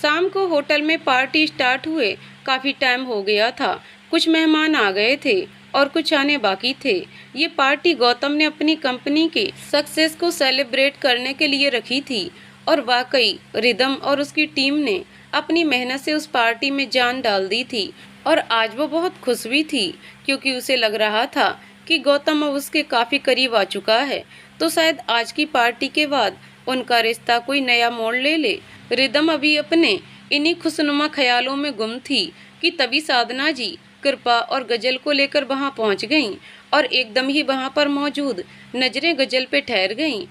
शाम को होटल में पार्टी स्टार्ट हुए काफ़ी टाइम हो गया था। कुछ मेहमान आ गए थे और कुछ आने बाकी थे। ये पार्टी गौतम ने अपनी कंपनी के सक्सेस को सेलिब्रेट करने के लिए रखी थी और वाकई रिदम और उसकी टीम ने अपनी मेहनत से उस पार्टी में जान डाल दी थी। और आज वो बहुत खुश भी थी क्योंकि उसे लग रहा था कि गौतम अब उसके काफ़ी करीब आ चुका है, तो शायद आज की पार्टी के बाद उनका रिश्ता कोई नया मोड़ ले ले। रिदम अभी अपने इन्हीं खुशनुमा ख्यालों में गुम थी कि तभी साधना जी कृपा और गजल को लेकर वहां पहुंच गईं और एकदम ही वहां पर मौजूद नजरें गजल पे ठहर गईं।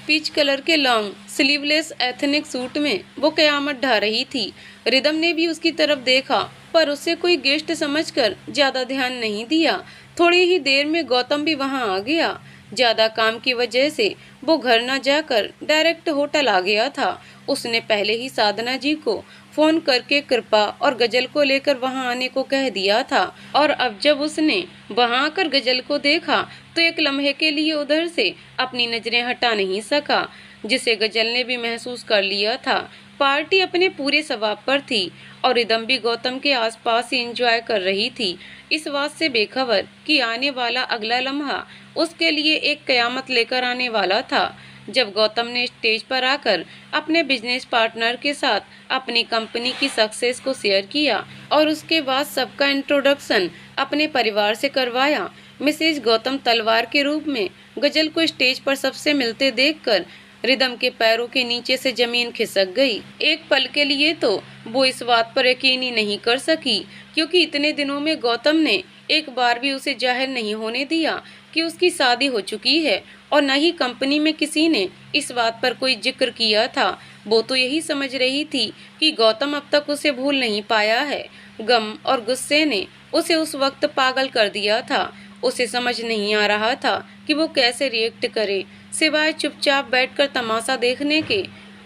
पीच कलर के लॉन्ग स्लीवलेस एथनिक सूट में वो कयामत ढा रही थी। रिदम ने भी उसकी तरफ देखा पर उसे कोई गेस्ट समझकर ज्यादा ध्यान नहीं दिया। थोड़ी ही देर में गौतम भी वहां आ गया। ज्यादा काम की वजह से वो घर न जाकर डायरेक्ट होटल आ गया था। उसने पहले ही साधना जी को फोन करके कृपा और गजल को लेकर वहां आने को कह दिया था और अब जब उसने वहां आकर गजल को देखा तो एक लम्हे के लिए उधर से अपनी नजरें हटा नहीं सका, जिसे गजल ने भी महसूस कर लिया था। पार्टी अपने पूरे स्वभाव पर थी और रिदम भी गौतम के आसपास ही एंजॉय कर रही थी, इस बात से बेखबर कि आने वाला अगला लम्हा उसके लिए एक कयामत लेकर आने वाला था। जब गौतम ने स्टेज पर आकर अपने बिजनेस पार्टनर के साथ अपनी कंपनी की सक्सेस को शेयर किया और उसके बाद सबका इंट्रोडक्शन अपने परिवार से करवाया, मिसेज गौतम तलवार के रूप में गजल को स्टेज पर सबसे मिलते देखकर रिदम के पैरों के नीचे से जमीन खिसक गई। एक पल के लिए तो वो इस बात पर यकीन ही नहीं कर सकी क्योंकि इतने दिनों में गौतम ने एक बार भी उसे जाहिर नहीं होने दिया कि उसकी शादी हो चुकी है और न ही कंपनी में किसी ने इस बात पर कोई जिक्र किया था। वो तो यही समझ रही थी कि गौतम अब तक उसे भूल नहीं पाया है। गम और गुस्से ने उसे उस वक्त पागल कर दिया था। उसे समझ नहीं आ रहा था कि वो कैसे रिएक्ट करे सिवाय चुपचाप बैठकर तमाशा देखने के।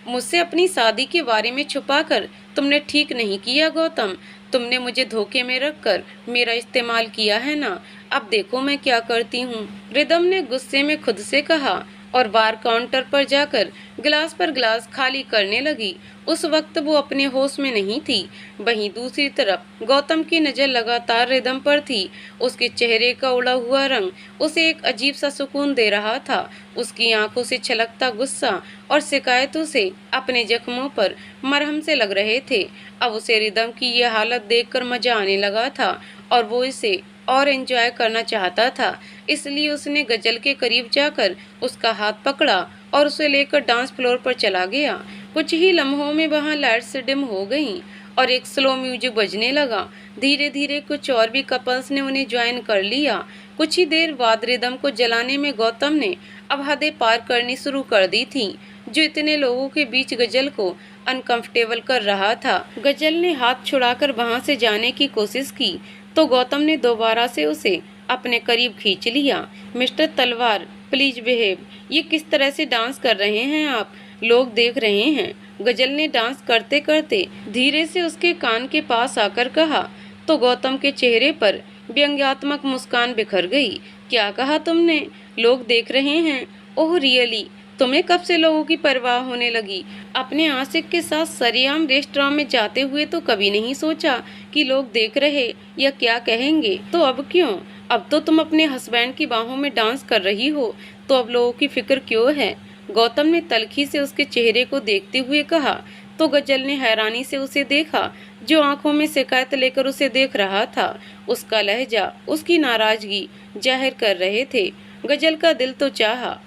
मुझसे अपनी शादी के बारे में छुपाकर तुमने ठीक नहीं किया गौतम। तुमने मुझे धोखे में रखकर मेरा इस्तेमाल किया है ना। अब देखो मैं क्या करती हूँ, रिदम ने गुस्से में खुद से कहा और बार काउंटर पर जाकर गिलास पर गिलास खाली करने लगी। उस वक्त वो अपने होश में नहीं थी। वहीं दूसरी तरफ गौतम की नजर लगातार रिदम पर थी। उसके चेहरे का उड़ा हुआ रंग उसे एक अजीब सा सुकून दे रहा था। उसकी आंखों से छलकता गुस्सा और शिकायतों से अपने जख्मों पर मरहम से लग रहे थे। अब उसे रिदम की यह हालत देखकर मजा आने लगा था और वो इसे और एंजॉय करना चाहता था। इसलिए उसने गजल के करीब जाकर उसका हाथ पकड़ा और उसे लेकर डांस फ्लोर पर चला गया। कुछ ही लम्हों में वहां लाइट्स डिम हो गईं और एक स्लो म्यूजिक बजने लगा। धीरे धीरे कुछ और भी कपल्स ने उन्हें ज्वाइन कर लिया। कुछ ही देर बाद रिदम को जलाने में गौतम ने अब हदें पार करनी शुरू कर दी थी, जो इतने लोगों के बीच गजल को अनकंफर्टेबल कर रहा था। गजल ने हाथ छुड़ाकर वहां से जाने की कोशिश की तो गौतम ने दोबारा से उसे अपने करीब खींच लिया। मिस्टर तलवार प्लीज बिहेव। ये किस तरह से डांस कर रहे हैं आप, लोग देख रहे हैं। गजल ने डांस करते करते धीरे से उसके कान के पास आकर कहा तो गौतम के चेहरे पर व्यंग्यात्मक मुस्कान बिखर गई। क्या कहा तुमने, लोग देख रहे हैं? ओह रियली, तुम्हें कब से लोगों की परवाह होने लगी? अपने आशिक के साथ सरेआम रेस्टोरेंट में जाते हुए तो कभी नहीं सोचा कि लोग देख रहे या क्या कहेंगे, तो अब क्यों? अब तो तुम अपने हस्बैंड की बाहों में डांस कर रही हो, तो अब लोगों की फिक्र क्यों है? गौतम ने तल्खी से उसके चेहरे को देखते हुए कहा तो गजल ने हैरानी से उसे देखा, जो आंखों में शिकायत लेकर उसे देख रहा था। उसका लहजा उसकी नाराजगी जाहिर कर रहे थे। गजल का दिल तो चाहा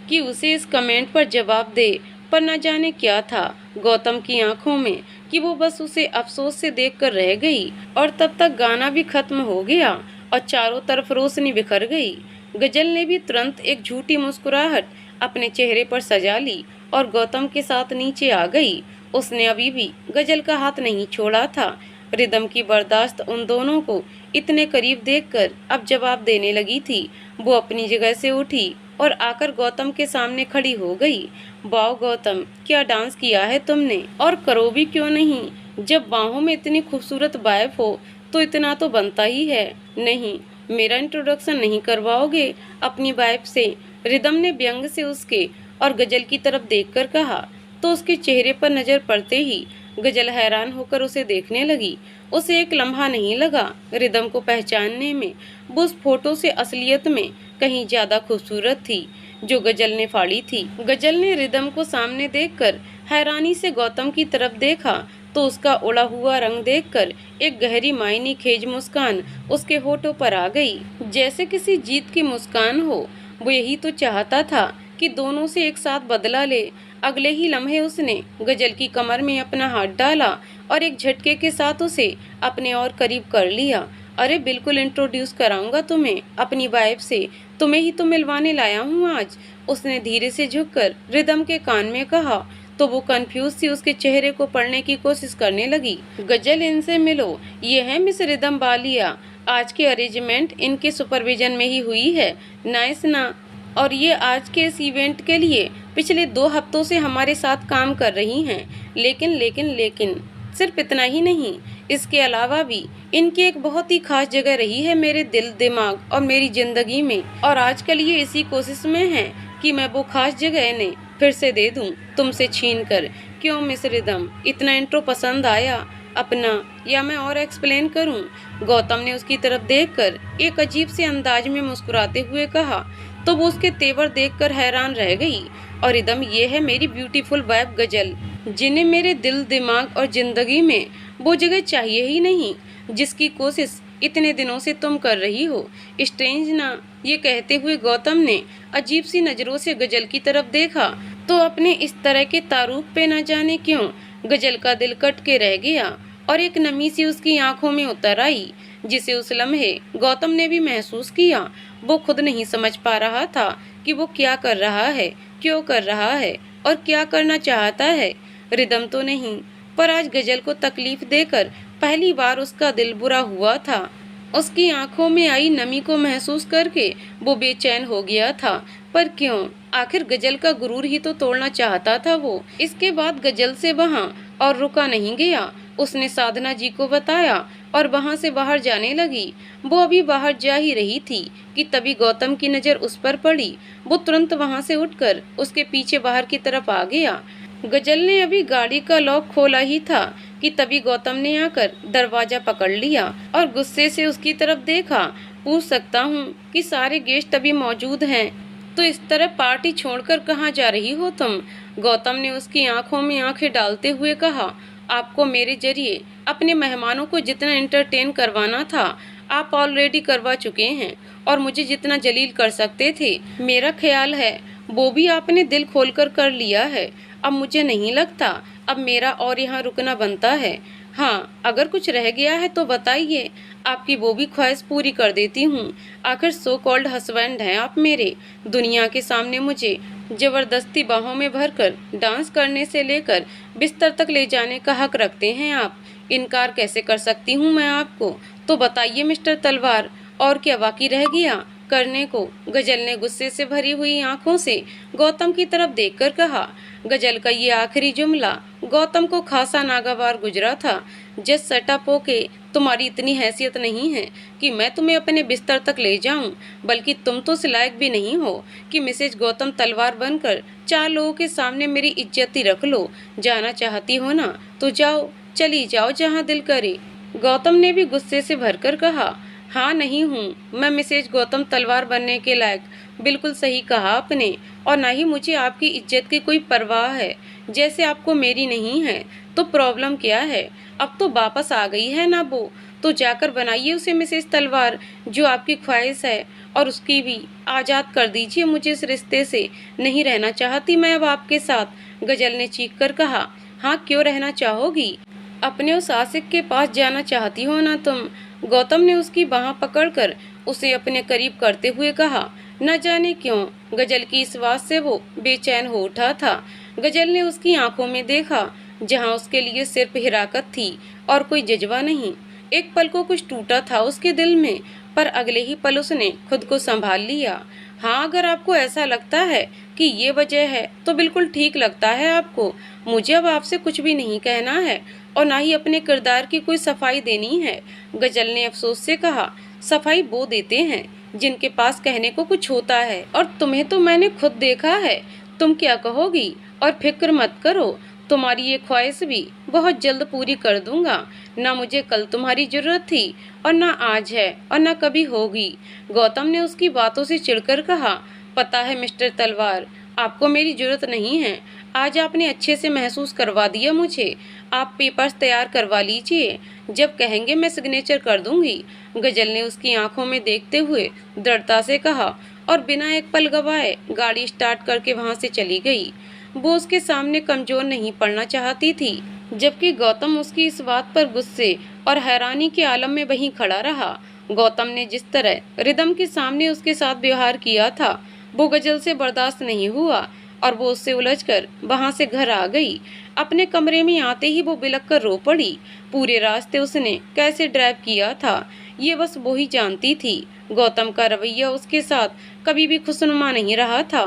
कि उसे इस कमेंट पर जवाब दे, पर न जाने क्या था गौतम की आंखों में कि वो बस उसे अफसोस से देखकर रह गई। और तब तक गाना भी खत्म हो गया और चारों तरफ रोशनी बिखर गई। गजल ने भी तुरंत एक झूठी मुस्कुराहट अपने चेहरे पर सजा ली और गौतम के साथ नीचे आ गई। उसने अभी भी गजल का हाथ नहीं छोड़ा था। रिदम की बर्दाश्त उन दोनों को इतने करीब देखकर अब जवाब देने लगी थी। वो अपनी जगह से उठी और आकर गौतम के सामने खड़ी हो गई। वाह गौतम, क्या डांस किया है तुमने, और करो भी क्यों नहीं। जब बाहों में इतनी खूबसूरत वाइफ हो तो इतना तो बनता ही है। नहीं, मेरा इंट्रोडक्शन नहीं करवाओगे अपनी वाइफ से? रिदम ने व्यंग से उसके और गजल की तरफ देखकर कहा तो उसके चेहरे पर नजर पड़ते ही गजल हैरान होकर उसे देखने लगी। उसे एक लम्हा नहीं लगा रिदम को पहचानने में। वो उस फोटो से असलियत में कहीं ज्यादा खूबसूरत थी जो गजल ने फाड़ी थी। गजल ने रिदम को सामने देखकर हैरानी से गौतम की तरफ देखा तो उसका उड़ा हुआ रंग देखकर एक गहरी मायनी खेज मुस्कान उसके होठों पर आ गई, जैसे किसी जीत की मुस्कान हो। वो यही तो चाहता था कि दोनों से एक साथ बदला ले। अगले ही लम्हे उसने गजल की कमर में अपना हाथ डाला और एक झटके के साथ उसे अपने और करीब कर लिया। अरे बिल्कुल इंट्रोड्यूस कराऊंगा तुम्हें अपनी वाइफ से, तुम्हें ही तो मिलवाने लाया हूँ आज, उसने धीरे से झुककर रिदम के कान में कहा। तो वो कंफ्यूज सी उसके चेहरे को पढ़ने की कोशिश करने लगी। गजल, इनसे मिलो, ये है मिस रिदम बालिया। आज की अरेंजमेंट इनके सुपरविजन में ही हुई है। नाइस ना? और ये आज के इस इवेंट के लिए पिछले 2 हफ्तों से हमारे साथ काम कर रही हैं। लेकिन सिर्फ इतना ही नहीं, इसके अलावा भी इनकी एक बहुत ही खास जगह रही है मेरे दिल, दिमाग और मेरी जिंदगी में। और आजकल ये इसी कोशिश में है कि मैं वो खास जगह इन्हें फिर से दे दूं तुमसे छीन कर। क्यों मिस रिदम, इतना इंट्रो पसंद आया अपना, या मैं और एक्सप्लेन करूं? गौतम ने उसकी तरफ देखकर एक अजीब से अंदाज में मुस्कुराते हुए कहा। तो वो उसके तेवर देखकर हैरान रह गई। और रिदम, ये है मेरी ब्यूटीफुल वाइफ गजल, जिन्हें मेरे दिल, दिमाग और जिंदगी में वो जगह चाहिए ही नहीं जिसकी कोशिश इतने दिनों से तुम कर रही हो। स्ट्रेंज ना? ये कहते हुए गौतम ने अजीब सी नजरों से गजल की तरफ देखा तो अपने इस तरह के तारुफ पे न जाने क्यों गजल का दिल कट के रह गया और एक नमी सी उसकी आंखों में उतर आई, जिसे उस लम्हे गौतम ने भी महसूस किया। वो खुद नहीं समझ पा रहा था कि वो क्या कर रहा है, क्यों कर रहा है और क्या करना चाहता है। रिदम तो नहीं, पर आज गजल को तकलीफ देकर पहली बार उसका दिल बुरा हुआ था। उसकी आंखों में आई नमी को महसूस करके वो बेचैन हो गया था। पर क्यों? आखिर गजल का गुरूर ही तो तोड़ना चाहता था वो। इसके बाद गजल से वहाँ और रुका नहीं गया। उसने साधना जी को बताया और वहाँ से बाहर जाने लगी। वो अभी बाहर जा ही रही थी कि तभी गौतम की नज़र उस पर पड़ी। वो तुरंत वहाँ से उठकर उसके पीछे बाहर की तरफ आ गया। गजल ने अभी गाड़ी का लॉक खोला ही था कि तभी गौतम ने आकर दरवाजा पकड़ लिया और गुस्से से उसकी तरफ देखा। पूछ सकता हूँ कि सारे गेस्ट अभी मौजूद हैं, तो इस तरह पार्टी छोड़कर कहाँ जा रही हो तुम? गौतम ने उसकी आंखों में आंखें डालते हुए कहा। आपको मेरे जरिए अपने मेहमानों को जितना एंटरटेन करवाना था आप ऑलरेडी करवा चुके हैं, और मुझे जितना जलील कर सकते थे मेरा ख्याल है वो भी आपने दिल खोलकर कर लिया है। अब मुझे नहीं लगता अब मेरा और यहाँ रुकना बनता है। हाँ, अगर कुछ रह गया है तो बताइए, आपकी वो भी ख्वाहिश पूरी कर देती हूँ। आखिर सो कॉल्ड हस्बैंड हैं आप मेरे। दुनिया के सामने मुझे जबरदस्ती बाहों में भरकर डांस करने से लेकर बिस्तर तक ले जाने का हक रखते हैं आप। इनकार कैसे कर सकती हूँ मैं आपको? तो बताइए मिस्टर तलवार, और क्या बाकी रह गया करने को? गजल ने गुस्से से भरी हुई आंखों से गौतम की तरफ देखकर कहा। गजल का ये आखिरी जुमला गौतम को खासा नागवार गुजरा था। जस्ट सटअप ओके, तुम्हारी इतनी हैसियत नहीं है कि मैं तुम्हें अपने बिस्तर तक ले जाऊं, बल्कि तुम तो इस लायक भी नहीं हो कि मिसेज गौतम तलवार बनकर 4 लोगों के सामने मेरी इज्जत ही रख लो। जाना चाहती हो ना तो जाओ, चली जाओ जहां दिल करे। गौतम ने भी गुस्से से भरकर कहा। हाँ, नहीं हूँ मैं मिसेज गौतम तलवार बनने के लायक। बिल्कुल सही कहा आपने, और ना ही मुझे आपकी इज्जत की कोई परवाह है। जैसे आपको मेरी नहीं है तो प्रॉब्लम क्या है? अब तो वापस आ गई है ना वो, तो जाकर बनाइए उसे मिसेज तलवार जो आपकी ख्वाहिश है, और उसकी भी आज़ाद कर दीजिए। मुझे इस रिश्ते से नहीं रहना चाहती मैं अब आपके साथ। गजल ने चीख कर कहा। हाँ, क्यों रहना चाहोगी? अपने उस आशिक के पास जाना चाहती हो ना तुम? गौतम ने उसकी बाह पकड़कर उसे अपने करीब करते हुए कहा। न जाने क्यों गजल की इस बात से वो बेचैन हो उठा था। गजल ने उसकी आंखों में देखा, जहां उसके लिए सिर्फ हिराकत थी और कोई जज्बा नहीं। एक पल को कुछ टूटा था उसके दिल में, पर अगले ही पल उसने खुद को संभाल लिया। हाँ, अगर आपको ऐसा लगता है कि ये वजह है तो बिल्कुल ठीक लगता है आपको। मुझे अब आपसे कुछ भी नहीं कहना है और ना ही अपने किरदार की कोई सफाई देनी है। गजल ने अफसोस से कहा। सफाई वो देते हैं जिनके पास कहने को कुछ होता है, और तुम्हें तो मैंने खुद देखा है। तुम क्या कहोगी? और फिक्र मत करो, तुम्हारी ये ख्वाहिश भी बहुत जल्द पूरी कर दूंगा। ना मुझे कल तुम्हारी जरूरत थी और ना आज है और ना कभी होगी। गौतम ने उसकी बातों से चिढ़कर कहा, पता है मिस्टर तलवार, आपको मेरी जरूरत नहीं है। आज आपने अच्छे से महसूस करवा दिया मुझे। आप पेपर्स तैयार करवा लीजिए, जब कहेंगे मैं सिग्नेचर कर दूंगी। गजल ने उसकी आंखों में देखते हुए दृढ़ता से कहा और बिना एक पल गवाए गाड़ी स्टार्ट करके वहां से चली गई। वो उसके सामने कमजोर नहीं पड़ना चाहती थी, जबकि गौतम उसकी इस बात पर गुस्से और हैरानी के आलम में वहीं खड़ा रहा। गौतम ने जिस तरह रिदम के सामने उसके साथ व्यवहार किया था, वो गजल से बर्दाश्त नहीं हुआ और वो उससे उलझकर वहां से घर आ गई। अपने कमरे में आते ही वो बिलख कर रो पड़ी। पूरे रास्ते उसने कैसे ड्राइव किया था, ये बस वो ही जानती थी। गौतम का रवैया उसके साथ कभी भी खुशनुमा नहीं रहा था,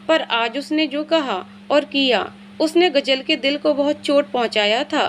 पर आज उसने जो कहा और किया, उसने गजल के दिल को बहुत चोट पहुंचाया था।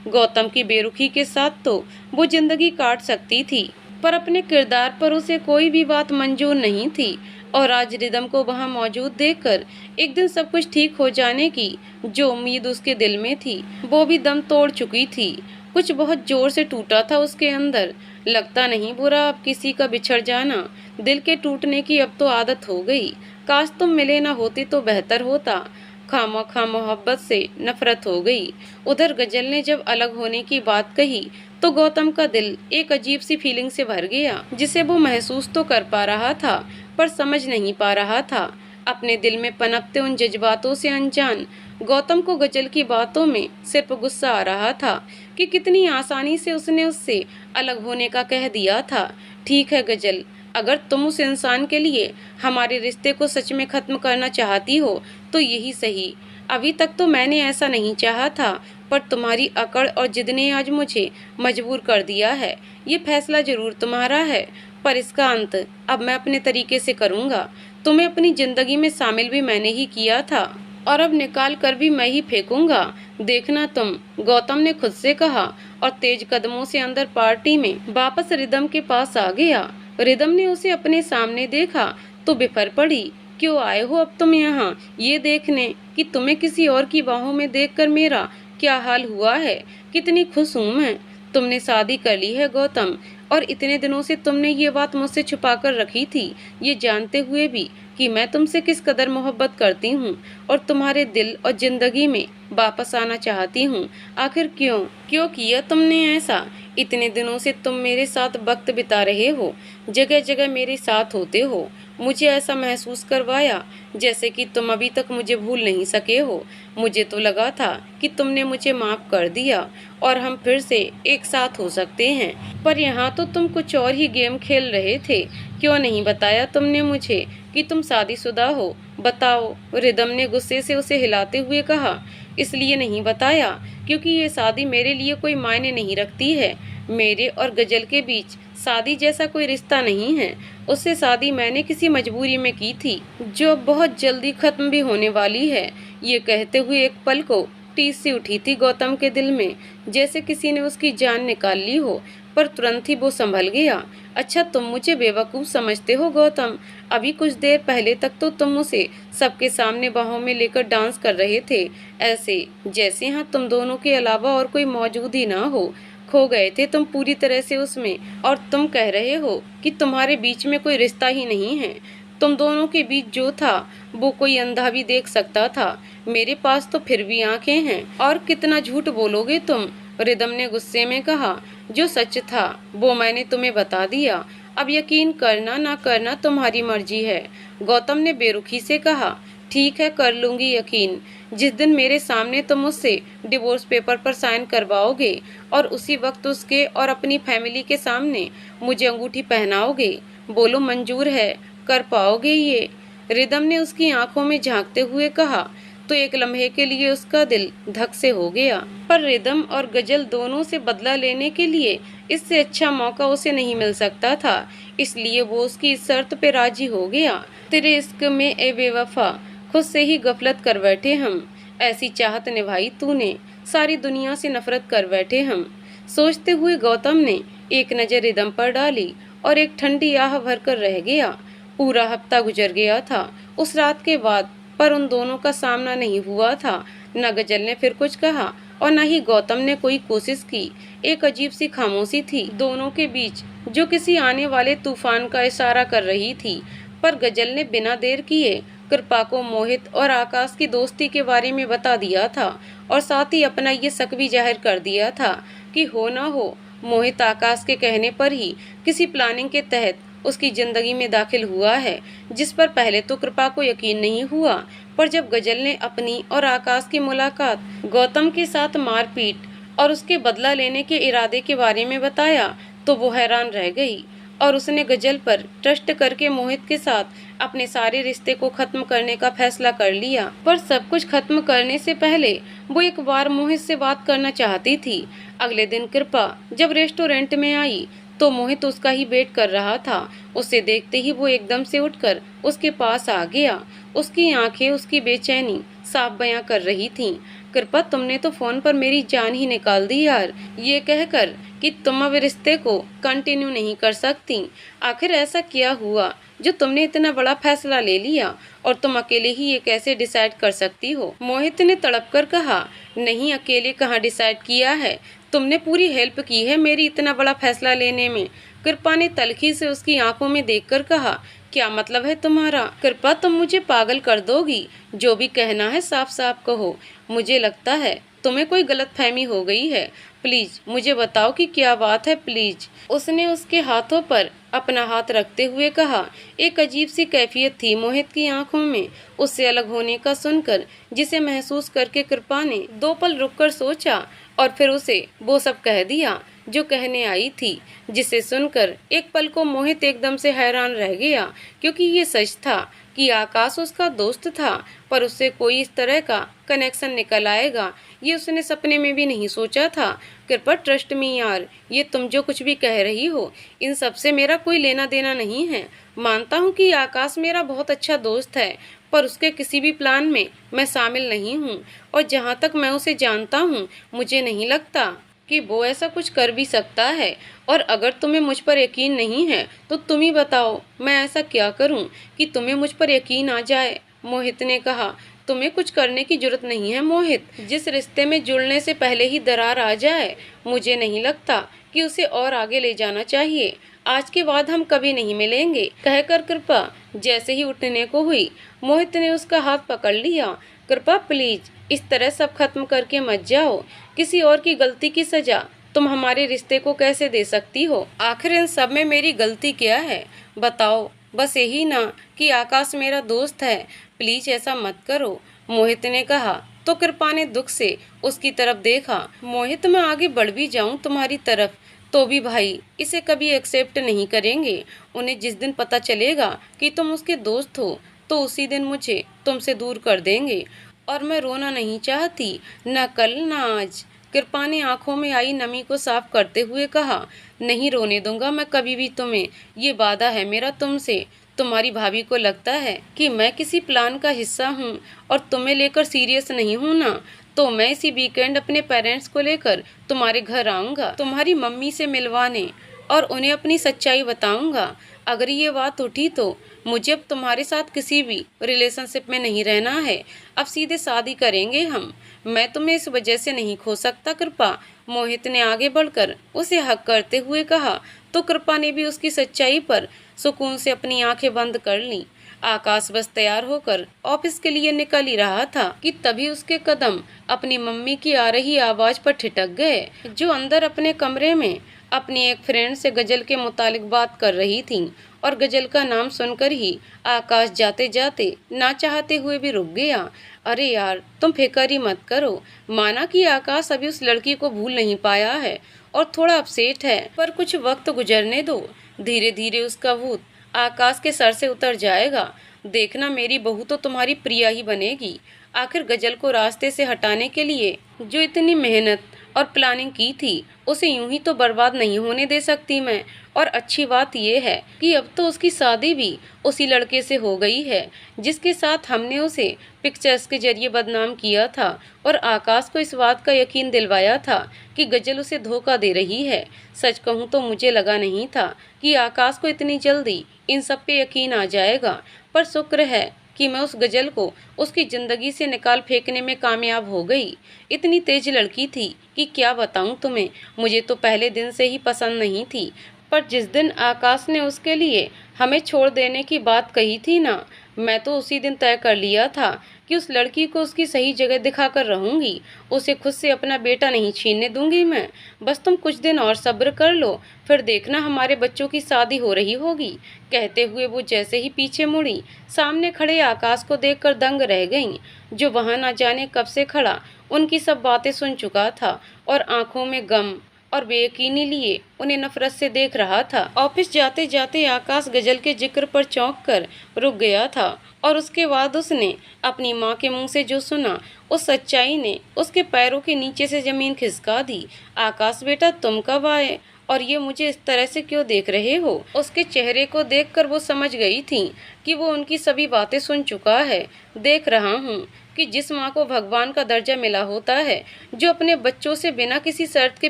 गौतम की बेरुखी के साथ तो वो जिंदगी काट सकती थी, पर अपने किरदार पर उसे कोई भी बात मंजूर नहीं थी। और आज रिदम को वहां मौजूद देखकर एक दिन सब कुछ ठीक हो जाने की जो उम्मीद उसके दिल में थी, वो भी दम तोड़ चुकी थी। कुछ बहुत जोर से टूटा था उसके अंदर। लगता नहीं बुरा अब किसी का बिछड़ जाना, दिल के टूटने की अब तो आदत हो गई। काश तुम मिले ना होते तो बेहतर होता। खामखा मोहब्बत से नफरत हो गई। उधर गजल ने जब अलग होने की बात कही तो गौतम का दिल एक अजीब सी फीलिंग से भर गया, जिसे वो महसूस तो कर पा रहा था पर समझ नहीं पा रहा था। अपने दिल में पनपते उन जज्बातों से अनजान गौतम को गजल की बातों में सिर्फ गुस्सा आ रहा था कि कितनी आसानी से उसने उससे अलग होने का कह दिया था। ठीक है गजल, अगर तुम उस इंसान के लिए हमारे रिश्ते को सच में खत्म करना चाहती हो तो यही सही। अभी तक तो मैंने ऐसा नहीं चाहा था, पर तुम्हारी अकड़ और जिद ने आज मुझे मजबूर कर दिया है। ये फैसला जरूर तुम्हारा है, पर इसका अंत अब मैं अपने तरीके से करूँगा। तुम्हें अपनी जिंदगी में शामिल भी मैंने ही किया था और अब निकाल कर भी मैं ही फेंकूंगा। देखना तुम, गौतम ने खुद से कहा और तेज कदमों से अंदर पार्टी में वापस रिदम के पास आ गया। रिदम ने उसे अपने सामने देखा तो बिफर पड़ी। क्यों आए हो अब तुम यहाँ, ये देखने कि तुम्हें किसी और की बाहों में देखकर मेरा क्या हाल हुआ है। कितनी खुश हूँ मैं, तुमने शादी कर ली है गौतम, और इतने दिनों से तुमने ये बात मुझसे छुपा कर रखी थी, ये जानते हुए भी कि मैं तुमसे किस कदर मोहब्बत करती हूँ और तुम्हारे दिल और जिंदगी में वापस आना चाहती हूँ। आखिर क्यों क्यों किया तुमने ऐसा? इतने दिनों से तुम मेरे साथ वक्त बिता रहे हो, जगह जगह मेरे साथ होते हो, मुझे ऐसा महसूस करवाया जैसे कि तुम अभी तक मुझे भूल नहीं सके हो। मुझे तो लगा था कि तुमने मुझे माफ कर दिया और हम फिर से एक साथ हो सकते हैं, पर यहाँ तो तुम कुछ और ही गेम खेल रहे थे। क्यों नहीं बताया तुमने मुझे कि तुम शादीशुदा हो? बताओ, रिदम ने गुस्से से उसे हिलाते हुए कहा। इसलिए नहीं बताया क्योंकि ये शादी मेरे लिए कोई मायने नहीं रखती है। मेरे और गजल के बीच शादी जैसा कोई रिश्ता नहीं है। उससे शादी मैंने किसी मजबूरी में की थी, जो बहुत जल्दी खत्म भी होने वाली है। ये कहते हुए एक पल को टीस सी उठी थी गौतम के दिल में, जैसे किसी ने उसकी जान निकाल ली हो, पर तुरंत ही वो संभल गया। अच्छा, तुम मुझे बेवकूफ़ समझते हो गौतम? अभी कुछ देर पहले तक तो तुम उसे सबके सामने बाहों में लेकर डांस कर रहे थे, ऐसे जैसे यहाँ तुम दोनों के अलावा और कोई मौजूद ही ना हो। खो गए थे तुम पूरी तरह से उसमें, और तुम कह रहे हो कि तुम्हारे बीच में कोई रिश्ता ही नहीं है। तुम दोनों के बीच जो था वो कोई अंधा भी देख सकता था। मेरे पास तो फिर भी आंखें हैं। और कितना झूठ बोलोगे तुम? रिदम ने गुस्से में कहा। जो सच था वो मैंने तुम्हें बता दिया, अब यकीन करना ना करना तुम्हारी मर्जी है। गौतम ने बेरुखी से कहा। ठीक है, कर लूंगी यकीन। जिस दिन मेरे सामने तुम मुझसे डिवोर्स पेपर पर साइन करवाओगे और उसी वक्त उसके और अपनी फैमिली के सामने मुझे अंगूठी पहनाओगे। बोलो, मंजूर है? कर पाओगे ये? रिदम ने उसकी आंखों में झांकते हुए कहा। तो एक लम्हे के लिए उसका दिल धक से हो गया, पर रिदम और गजल दोनों से बदला लेने के लिए इससे अच्छा मौका उसे नहीं मिल सकता था, इसलिए वो उसकी इस शर्त पे राजी हो गया। तेरे इश्क में ए बेवफा, खुद से ही गफलत कर बैठे हम। ऐसी चाहत निभाई तूने, सारी दुनिया से नफरत कर बैठे हम। सोचते हुए गौतम ने एक नज़र रिदम पर डाली और एक ठंडी आह भरकर रह गया। पूरा हफ्ता गुजर गया था उस रात के बाद, पर उन दोनों का सामना नहीं हुआ था। न गजल ने फिर कुछ कहा और न ही गौतम ने कोई कोशिश की। एक अजीब सी खामोशी थी दोनों के बीच, जो किसी आने वाले तूफान का इशारा कर रही थी। पर गजल ने बिना देर किए कृपा को मोहित और आकाश की दोस्ती के बारे में बता दिया था और साथ ही अपना ये शक भी जाहिर कर दिया था कि हो ना हो मोहित आकाश के कहने पर ही किसी प्लानिंग के तहत उसकी जिंदगी में दाखिल हुआ है, जिस पर पहले तो कृपा को यकीन नहीं हुआ। पर जब गजल ने अपनी और आकाश की मुलाकात, गौतम के साथ मारपीट और उसके बदला लेने के इरादे के बारे में बताया तो वो हैरान रह गई और उसने गजल पर ट्रस्ट करके मोहित के साथ अपने सारे रिश्ते को खत्म करने का फैसला कर लिया। पर सब कुछ खत्म करने से पहले वो एक बार मोहित से बात करना चाहती थी। अगले दिन कृपा जब रेस्टोरेंट में आई तो मोहित उसका ही वेट कर रहा था। उसे देखते ही वो एकदम से उठकर उसके पास आ गया। उसकी आंखें उसकी बेचैनी साफ बयां कर रही थीं। कृपा, तुमने तो फोन पर मेरी जान ही निकाल दी यार, ये कहकर कि तुम अब रिश्ते को कंटिन्यू नहीं कर सकती। आखिर ऐसा क्या हुआ जो तुमने इतना बड़ा फैसला ले लिया और तुम अकेले ही ये कैसे डिसाइड कर सकती हो? मोहित ने तड़प कर कहा, नहीं अकेले कहाँ डिसाइड किया है, तुमने पूरी हेल्प की है मेरी इतना बड़ा फैसला लेने में। कृपा ने तल्खी से उसकी आंखों में देखकर कहा, क्या मतलब है तुम्हारा? कृपा, तुम मुझे पागल कर दोगी, जो भी कहना है साफ साफ कहो। मुझे लगता है तुम्हें कोई गलतफहमी हो गई है, प्लीज मुझे बताओ कि क्या बात है प्लीज। उसने उसके हाथों पर अपना हाथ रखते हुए कहा। एक अजीब सी कैफियत थी मोहित की आंखों में उससे अलग होने का सुनकर, जिसे महसूस करके कृपा ने 2 पल रुककर सोचा और फिर उसे वो सब कह दिया जो कहने आई थी, जिसे सुनकर एक पल को मोहित एकदम से हैरान रह गया, क्योंकि ये सच था कि आकाश उसका दोस्त था, पर उससे कोई इस तरह का कनेक्शन निकल आएगा ये उसने सपने में भी नहीं सोचा था। कृपा, ट्रस्ट मी यार, ये तुम जो कुछ भी कह रही हो इन सब से मेरा कोई लेना देना नहीं है। मानता हूँ कि आकाश मेरा बहुत अच्छा दोस्त है, पर उसके किसी भी प्लान में मैं शामिल नहीं हूँ और जहाँ तक मैं उसे जानता हूँ मुझे नहीं लगता कि वो ऐसा कुछ कर भी सकता है। और अगर तुम्हें मुझ पर यकीन नहीं है तो तुम ही बताओ मैं ऐसा क्या करूं कि तुम्हें मुझ पर यकीन आ जाए? मोहित ने कहा, तुम्हें कुछ करने की जरूरत नहीं है मोहित। जिस रिश्ते में जुड़ने से पहले ही दरार आ जाए मुझे नहीं लगता कि उसे और आगे ले जाना चाहिए। आज के बाद हम कभी नहीं मिलेंगे, कहकर कृपा जैसे ही उठने को हुई मोहित ने उसका हाथ पकड़ लिया। कृपा प्लीज इस तरह सब खत्म करके मत जाओ, किसी और की गलती की सजा तुम हमारे रिश्ते को कैसे दे सकती हो? आखिर इन सब में मेरी गलती क्या है बताओ? बस यही ना कि आकाश मेरा दोस्त है, प्लीज ऐसा मत करो, मोहित ने कहा। तो कृपा ने दुख से उसकी तरफ देखा। मोहित, मैं आगे बढ़ भी जाऊं तुम्हारी तरफ तो भी भाई इसे कभी एक्सेप्ट नहीं करेंगे। उन्हें जिस दिन पता चलेगा कि तुम उसके दोस्त हो तो उसी दिन मुझे तुमसे दूर कर देंगे और मैं रोना नहीं चाहती, न कल न आज। कृपा ने आंखों में आई नमी को साफ करते हुए कहा, नहीं रोने दूंगा मैं कभी भी तुम्हें, ये वादा है मेरा तुमसे। तुम्हारी भाभी को लगता है कि मैं किसी प्लान का हिस्सा हूँ और तुम्हें लेकर सीरियस नहीं हूँ ना, तो मैं इसी वीकेंड अपने पेरेंट्स को लेकर तुम्हारे घर आऊँगा, तुम्हारी मम्मी से मिलवाने और उन्हें अपनी सच्चाई बताऊँगा। अगर ये बात उठी तो मुझे अब तुम्हारे साथ किसी भी रिलेशनशिप में नहीं रहना है, अब सीधे शादी करेंगे हम। मैं तुम्हें इस वजह से नहीं खो सकता कृपा, मोहित ने आगे बढ़कर उसे हक करते हुए कहा। तो कृपा ने भी उसकी सच्चाई पर सुकून से अपनी आंखें बंद कर लीं। आकाश बस तैयार होकर ऑफिस के लिए निकल ही रहा था कि तभी उसके कदम अपनी मम्मी की आ रही आवाज पर ठिठक गए, जो अंदर अपने कमरे में अपनी एक फ्रेंड से गजल के मुतालिक बात कर रही थी। और गजल का नाम सुनकर ही आकाश जाते जाते ना चाहते हुए भी रुक गया। अरे यार, तुम फिक्र ही मत करो, माना कि आकाश अभी उस लड़की को भूल नहीं पाया है और थोड़ा अपसेट है, पर कुछ वक्त गुजरने दो, धीरे धीरे उसका भूत आकाश के सर से उतर जाएगा। देखना मेरी बहू तो तुम्हारी प्रिया ही बनेगी। आखिर गजल को रास्ते से हटाने के लिए जो इतनी मेहनत और प्लानिंग की थी उसे यूं ही तो बर्बाद नहीं होने दे सकती मैं। और अच्छी बात यह है कि अब तो उसकी शादी भी उसी लड़के से हो गई है जिसके साथ हमने उसे पिक्चर्स के जरिए बदनाम किया था और आकाश को इस बात का यकीन दिलवाया था कि गजल उसे धोखा दे रही है। सच कहूँ तो मुझे लगा नहीं था कि आकाश को इतनी जल्दी इन सब पे यकीन आ जाएगा, पर शुक्र है कि मैं उस गजल को उसकी ज़िंदगी से निकाल फेंकने में कामयाब हो गई। इतनी तेज लड़की थी कि क्या बताऊं तुम्हें, मुझे तो पहले दिन से ही पसंद नहीं थी। पर जिस दिन आकाश ने उसके लिए हमें छोड़ देने की बात कही थी ना, मैं तो उसी दिन तय कर लिया था कि उस लड़की को उसकी सही जगह दिखाकर रहूंगी। उसे खुद से अपना बेटा नहीं छीनने दूंगी मैं। बस तुम कुछ दिन और सब्र कर लो, फिर देखना हमारे बच्चों की शादी हो रही होगी। कहते हुए वो जैसे ही पीछे मुड़ी, सामने खड़े आकाश को देखकर दंग रह गईं, जो वहां न जाने कब से खड़ा उनकी सब बातें सुन चुका था और आंखों में गम और बेयकीनी लिए उन्हें नफरत से देख रहा था। ऑफिस जाते जाते आकाश गजल के जिक्र पर चौंक कर रुक गया था और उसके बाद उसने अपनी माँ के मुंह से जो सुना, उस सच्चाई ने उसके पैरों के नीचे से जमीन खिसका दी। आकाश बेटा, तुम कब आए और ये मुझे इस तरह से क्यों देख रहे हो? उसके चेहरे को देखकर वो समझ गई थी कि वो उनकी सभी बातें सुन चुका है। देख रहा हूँ कि जिस माँ को भगवान का दर्जा मिला होता है, जो अपने बच्चों से बिना किसी शर्त के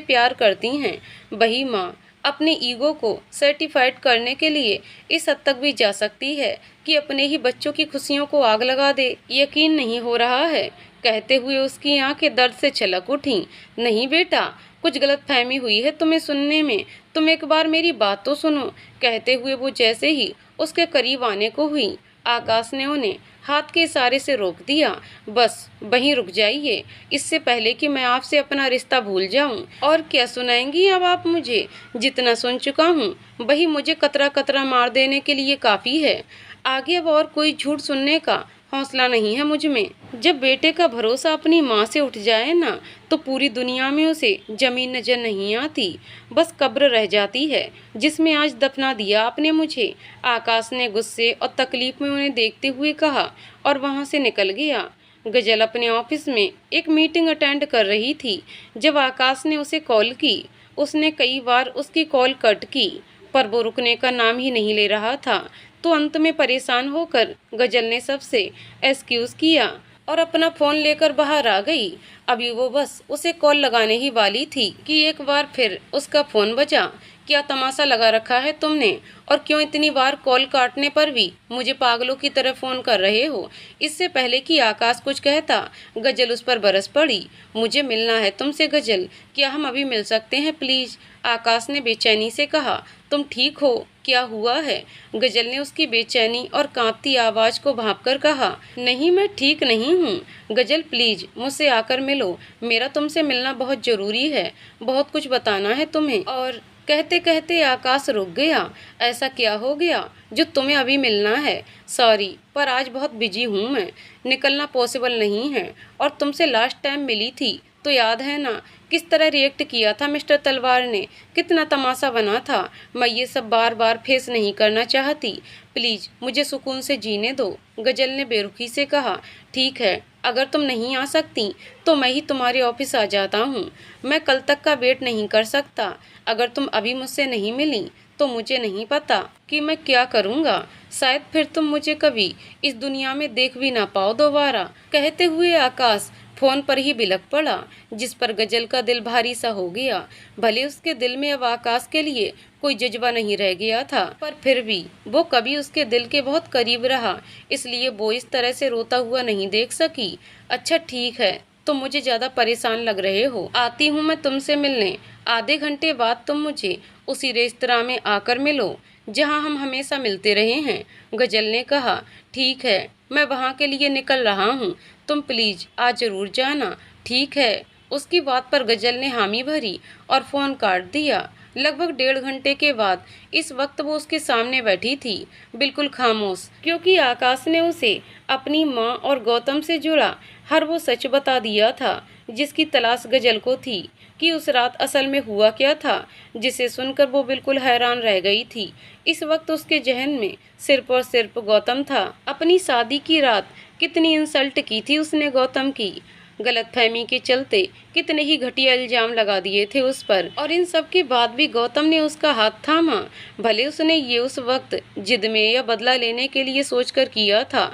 प्यार करती हैं, वही माँ अपने ईगो को सर्टिफाइड करने के लिए इस हद तक भी जा सकती है कि अपने ही बच्चों की खुशियों को आग लगा दे। यकीन नहीं हो रहा है, कहते हुए उसकी आंखें दर्द से छलक उठीं। नहीं बेटा, कुछ गलतफहमी हुई है तुम्हें सुनने में, तुम एक बार मेरी बात तो सुनो। कहते हुए वो जैसे ही उसके करीब आने को हुई, आकाश ने उन्हें हाथ के इशारे से रोक दिया। बस वहीं रुक जाइए, इससे पहले कि मैं आपसे अपना रिश्ता भूल जाऊं। और क्या सुनाएंगी अब आप मुझे? जितना सुन चुका हूं वही मुझे कतरा कतरा मार देने के लिए काफ़ी है। आगे अब और कोई झूठ सुनने का हौसला नहीं है मुझ में। जब बेटे का भरोसा अपनी माँ से उठ जाए ना, तो पूरी दुनिया में उसे जमीन नजर नहीं आती, बस कब्र रह जाती है जिसमें आज दफना दिया आपने मुझे। आकाश ने गुस्से और तकलीफ में उन्हें देखते हुए कहा और वहां से निकल गया। गजल अपने ऑफिस में एक मीटिंग अटेंड कर रही थी जब आकाश ने उसे कॉल की। उसने कई बार उसकी कॉल कट की, पर वो रुकने का नाम ही नहीं ले रहा था। तो अंत में परेशान होकर गजल ने सबसे एक्सक्यूज किया और अपना फ़ोन लेकर बाहर आ गई। अभी वो बस उसे कॉल लगाने ही वाली थी कि एक बार फिर उसका फ़ोन बजा। क्या तमाशा लगा रखा है तुमने, और क्यों इतनी बार कॉल काटने पर भी मुझे पागलों की तरह फ़ोन कर रहे हो? इससे पहले कि आकाश कुछ कहता, गजल उस पर बरस पड़ी। मुझे मिलना है तुमसे गजल, क्या हम अभी मिल सकते हैं प्लीज़? आकाश ने बेचैनी से कहा। तुम ठीक हो? क्या हुआ है? गजल ने उसकी बेचैनी और कांपती आवाज को भांपकर कहा। नहीं, मैं ठीक नहीं हूँ। गजल प्लीज मुझसे आकर मिलो, मेरा तुमसे मिलना बहुत जरूरी है, बहुत कुछ बताना है तुम्हें। और कहते कहते आकाश रुक गया। ऐसा क्या हो गया जो तुम्हें अभी मिलना है? सॉरी, पर आज बहुत बिजी हूँ मैं, निकलना पॉसिबल नहीं है। और तुमसे लास्ट टाइम मिली थी तो याद है ना किस तरह रिएक्ट किया था मिस्टर तलवार ने, कितना तमाशा बना था। मैं ये सब बार बार फेस नहीं करना चाहती, प्लीज मुझे सुकून से जीने दो। गजल ने बेरुखी से कहा। ठीक है, अगर तुम नहीं आ सकती तो मैं ही तुम्हारे ऑफिस आ जाता हूँ। मैं कल तक का वेट नहीं कर सकता। अगर तुम अभी मुझसे नहीं मिली तो मुझे नहीं पता कि मैं क्या करूँगा। शायद फिर तुम मुझे कभी इस दुनिया में देख भी ना पाओ दोबारा। कहते हुए आकाश फोन पर ही बिलख पड़ा, जिस पर गजल का दिल भारी सा हो गया। भले उसके दिल में अब आकाश के लिए कोई जज्बा नहीं रह गया था, पर फिर भी वो कभी उसके दिल के बहुत करीब रहा, इसलिए वो इस तरह से रोता हुआ नहीं देख सकी। अच्छा ठीक है, तुम मुझे ज्यादा परेशान लग रहे हो, आती हूँ मैं तुमसे मिलने। आधे घंटे बाद तुम मुझे उसी रेस्तरां में आकर मिलो जहाँ हम हमेशा मिलते रहे हैं। गजल ने कहा। ठीक है, मैं वहाँ के लिए निकल रहा हूँ, तुम प्लीज आज जरूर जाना। ठीक है। उसकी बात पर गजल ने हामी भरी और फोन काट दिया। लगभग 1.5 घंटे के बाद इस वक्त वो उसके सामने बैठी थी, बिल्कुल खामोश, क्योंकि आकाश ने उसे अपनी माँ और गौतम से जुड़ा हर वो सच बता दिया था जिसकी तलाश गजल को थी कि उस रात असल में हुआ क्या था, जिसे सुनकर वो बिल्कुल हैरान रह गई थी। इस वक्त उसके जहन में सिर्फ और सिर्फ गौतम था। अपनी शादी की रात कितनी इंसल्ट की थी उसने गौतम की, गलतफहमी के चलते कितने ही घटिया इल्जाम लगा दिए थे उस पर, और इन सब के बाद भी गौतम ने उसका हाथ थामा। भले उसने ये उस वक्त जिद में या बदला लेने के लिए सोचकर किया था,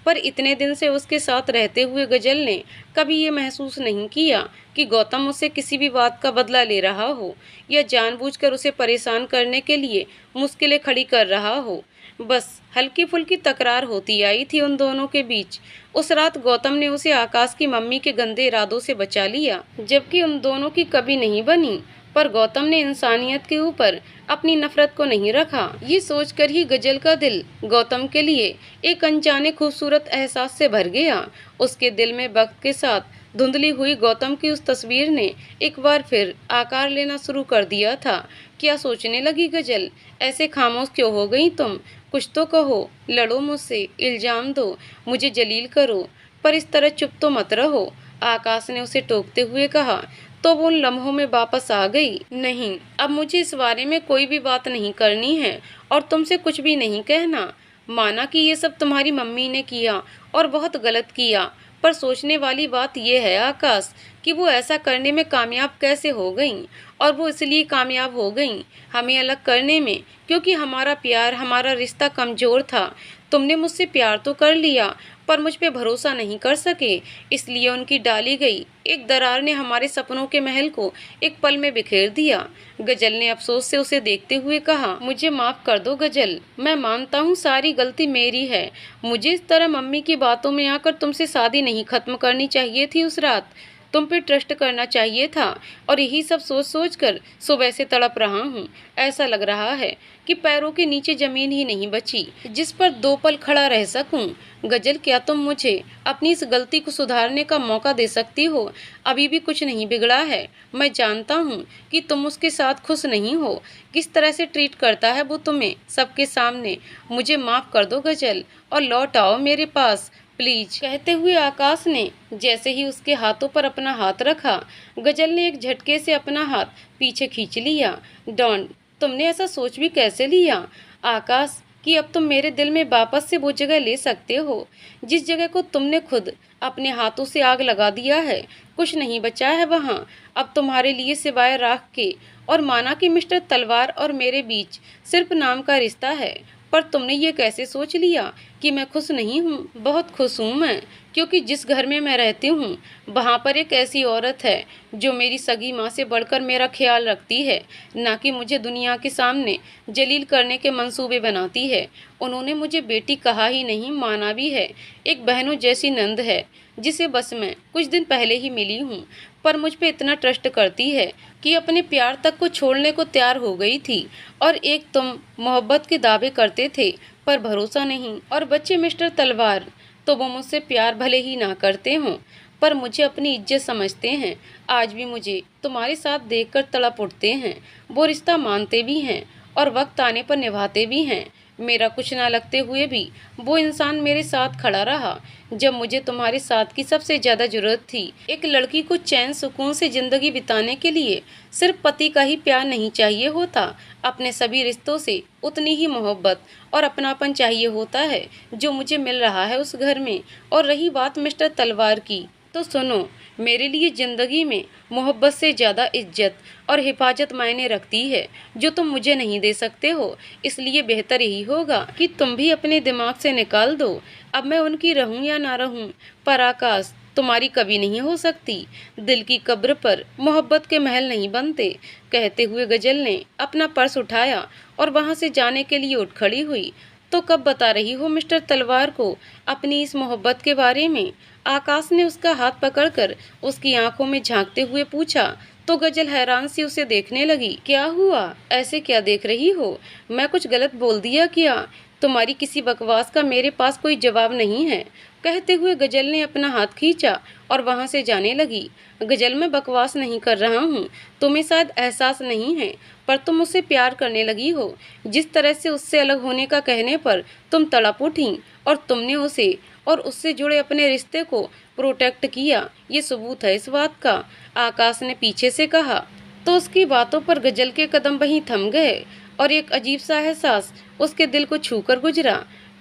पर इतने दिन से उसके साथ रहते हुए गजल ने कभी ये महसूस नहीं किया कि गौतम उससे किसी भी बात का बदला ले रहा हो या जानबूझकर उसे परेशान करने के लिए मुश्किलें खड़ी कर रहा हो। बस हल्की फुल्की तकरार होती आई थी उन दोनों के बीच। उस रात गौतम ने उसे आकाश की मम्मी के गंदे इरादों से बचा लिया, जबकि उन दोनों की कभी नहीं बनी। पर गौतम ने इंसानियत के ऊपर अपनी नफरत को नहीं रखा। ये सोचकर ही गजल का दिल गौतम के लिए एक अनजाने खूबसूरत एहसास से भर गया। उसके दिल में वक्त के साथ धुंधली हुई गौतम की उस तस्वीर ने एक बार फिर आकार लेना शुरू कर दिया था। क्या सोचने लगी गजल? ऐसे खामोश क्यों हो गई तुम? कुछ तो कहो, लड़ो मुझसे, इल्जाम दो, मुझे जलील करो, पर इस तरह चुप तो मत रहो। आकाश ने उसे टोकते हुए कहा। तो वो उन लम्हों में वापस आ गई। नहीं, अब मुझे इस बारे में कोई भी बात नहीं करनी है और तुमसे कुछ भी नहीं कहना। माना कि ये सब तुम्हारी मम्मी ने किया और बहुत गलत किया, पर सोचने वाली बात यह है आकाश कि वो ऐसा करने में कामयाब कैसे हो गईं। और वो इसलिए कामयाब हो गईं हमें अलग करने में क्योंकि हमारा प्यार, हमारा रिश्ता कमज़ोर था। तुमने मुझसे प्यार तो कर लिया पर मुझ पे भरोसा नहीं कर सके, इसलिए उनकी डाली गई एक दरार ने हमारे सपनों के महल को एक पल में बिखेर दिया। गजल ने अफसोस से उसे देखते हुए कहा। मुझे माफ़ कर दो गजल, मैं मानता हूँ सारी गलती मेरी है। मुझे इस तरह मम्मी की बातों में आकर तुमसे शादी नहीं खत्म करनी चाहिए थी। उस रात तुम पे ट्रस्ट करना चाहिए था और यही सब सोच सोच कर सुबह से तड़प रहा हूँ। ऐसा लग रहा है कि पैरों के नीचे जमीन ही नहीं बची जिस पर दो पल खड़ा रह सकूं। गजल, क्या तुम मुझे अपनी इस गलती को सुधारने का मौका दे सकती हो? अभी भी कुछ नहीं बिगड़ा है। मैं जानता हूँ कि तुम उसके साथ खुश नहीं हो। किस तरह से ट्रीट करता है वो तुम्हें सबके सामने। मुझे माफ़ कर दो गजल और लौट आओ मेरे पास प्लीज। कहते हुए आकाश ने जैसे ही उसके हाथों पर अपना हाथ रखा, गजल ने एक झटके से अपना हाथ पीछे खींच लिया। डॉन, तुमने ऐसा सोच भी कैसे लिया आकाश कि अब तुम मेरे दिल में वापस से वो जगह ले सकते हो जिस जगह को तुमने खुद अपने हाथों से आग लगा दिया है। कुछ नहीं बचा है वहाँ अब तुम्हारे लिए सिवाय राख के। और माना कि मिस्टर तलवार और मेरे बीच सिर्फ नाम का रिश्ता है, पर तुमने ये कैसे सोच लिया कि मैं खुश नहीं हूँ? बहुत खुश हूँ मैं, क्योंकि जिस घर में मैं रहती हूँ वहाँ पर एक ऐसी औरत है जो मेरी सगी माँ से बढ़कर मेरा ख्याल रखती है, ना कि मुझे दुनिया के सामने जलील करने के मंसूबे बनाती है। उन्होंने मुझे बेटी कहा ही नहीं, माना भी है। एक बहनों जैसी नंद है जिसे बस मैं कुछ दिन पहले ही मिली हूँ, पर मुझ पे इतना ट्रस्ट करती है कि अपने प्यार तक को छोड़ने को तैयार हो गई थी। और एक तुम मोहब्बत के दावे करते थे पर भरोसा नहीं। और बच्चे मिस्टर तलवार, तो वो मुझसे प्यार भले ही ना करते हों पर मुझे अपनी इज्जत समझते हैं। आज भी मुझे तुम्हारे साथ देखकर तड़प उठते हैं। वो रिश्ता मानते भी हैं और वक्त आने पर निभाते भी हैं। मेरा कुछ ना लगते हुए भी वो इंसान मेरे साथ खड़ा रहा जब मुझे तुम्हारे साथ की सबसे ज़्यादा ज़रूरत थी। एक लड़की को चैन सुकून से ज़िंदगी बिताने के लिए सिर्फ पति का ही प्यार नहीं चाहिए होता, अपने सभी रिश्तों से उतनी ही मोहब्बत और अपनापन चाहिए होता है जो मुझे मिल रहा है उस घर में। और रही बात मिस्टर तलवार की, तो सुनो, मेरे लिए ज़िंदगी में मोहब्बत से ज़्यादा इज्जत और हिफाजत मायने रखती है जो तुम मुझे नहीं दे सकते हो। इसलिए बेहतर यही होगा कि तुम भी अपने दिमाग से निकाल दो अब मैं उनकी रहूं या ना रहूं, पर आकाश तुम्हारी कभी नहीं हो सकती। दिल की कब्र पर मोहब्बत के महल नहीं बनते। कहते हुए गजल ने अपना पर्स उठाया और वहाँ से जाने के लिए उठ खड़ी हुई। तो कब बता रही हो मिस्टर तलवार को अपनी इस मोहब्बत के बारे में? आकाश ने उसका हाथ पकड़कर उसकी आंखों में झांकते हुए पूछा। तो गजल हैरान सी उसे देखने लगी। क्या हुआ? ऐसे क्या देख रही हो? मैं कुछ गलत बोल दिया क्या? तुम्हारी किसी बकवास का मेरे पास कोई जवाब नहीं है। कहते हुए गजल ने अपना हाथ खींचा और वहां से जाने लगी। गजल, मैं बकवास नहीं कर रहा हूँ, तुम्हें शायद एहसास नहीं है, पर तुम उससे प्यार करने लगी हो। जिस तरह से उससे अलग होने का कहने पर तुम तड़प उठी और तुमने उसे और उससे जुड़े अपने रिश्ते को प्रोटेक्ट किया, ये सबूत है इस बात का, आकाश ने पीछे से कहा। तो उसकी बातों पर गजल के कदम वहीं थम गए और एक अजीब सा एहसास उसके दिल को छूकर गुजरा,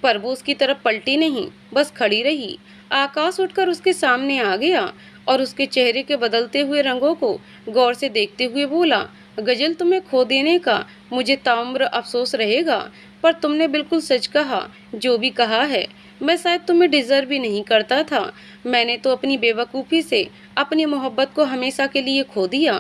पर वो उसकी तरफ पलटी नहीं, बस खड़ी रही। आकाश उठकर उसके सामने आ गया और उसके चेहरे के बदलते हुए रंगों को गौर से देखते हुए बोला। गजल, तुम्हें खो देने का मुझे ताउम्र अफसोस रहेगा, पर तुमने बिल्कुल सच कहा। जो भी कहा है, मैं शायद तुम्हें डिजर्व भी नहीं करता था। मैंने तो अपनी बेवकूफ़ी से अपनी मोहब्बत को हमेशा के लिए खो दिया।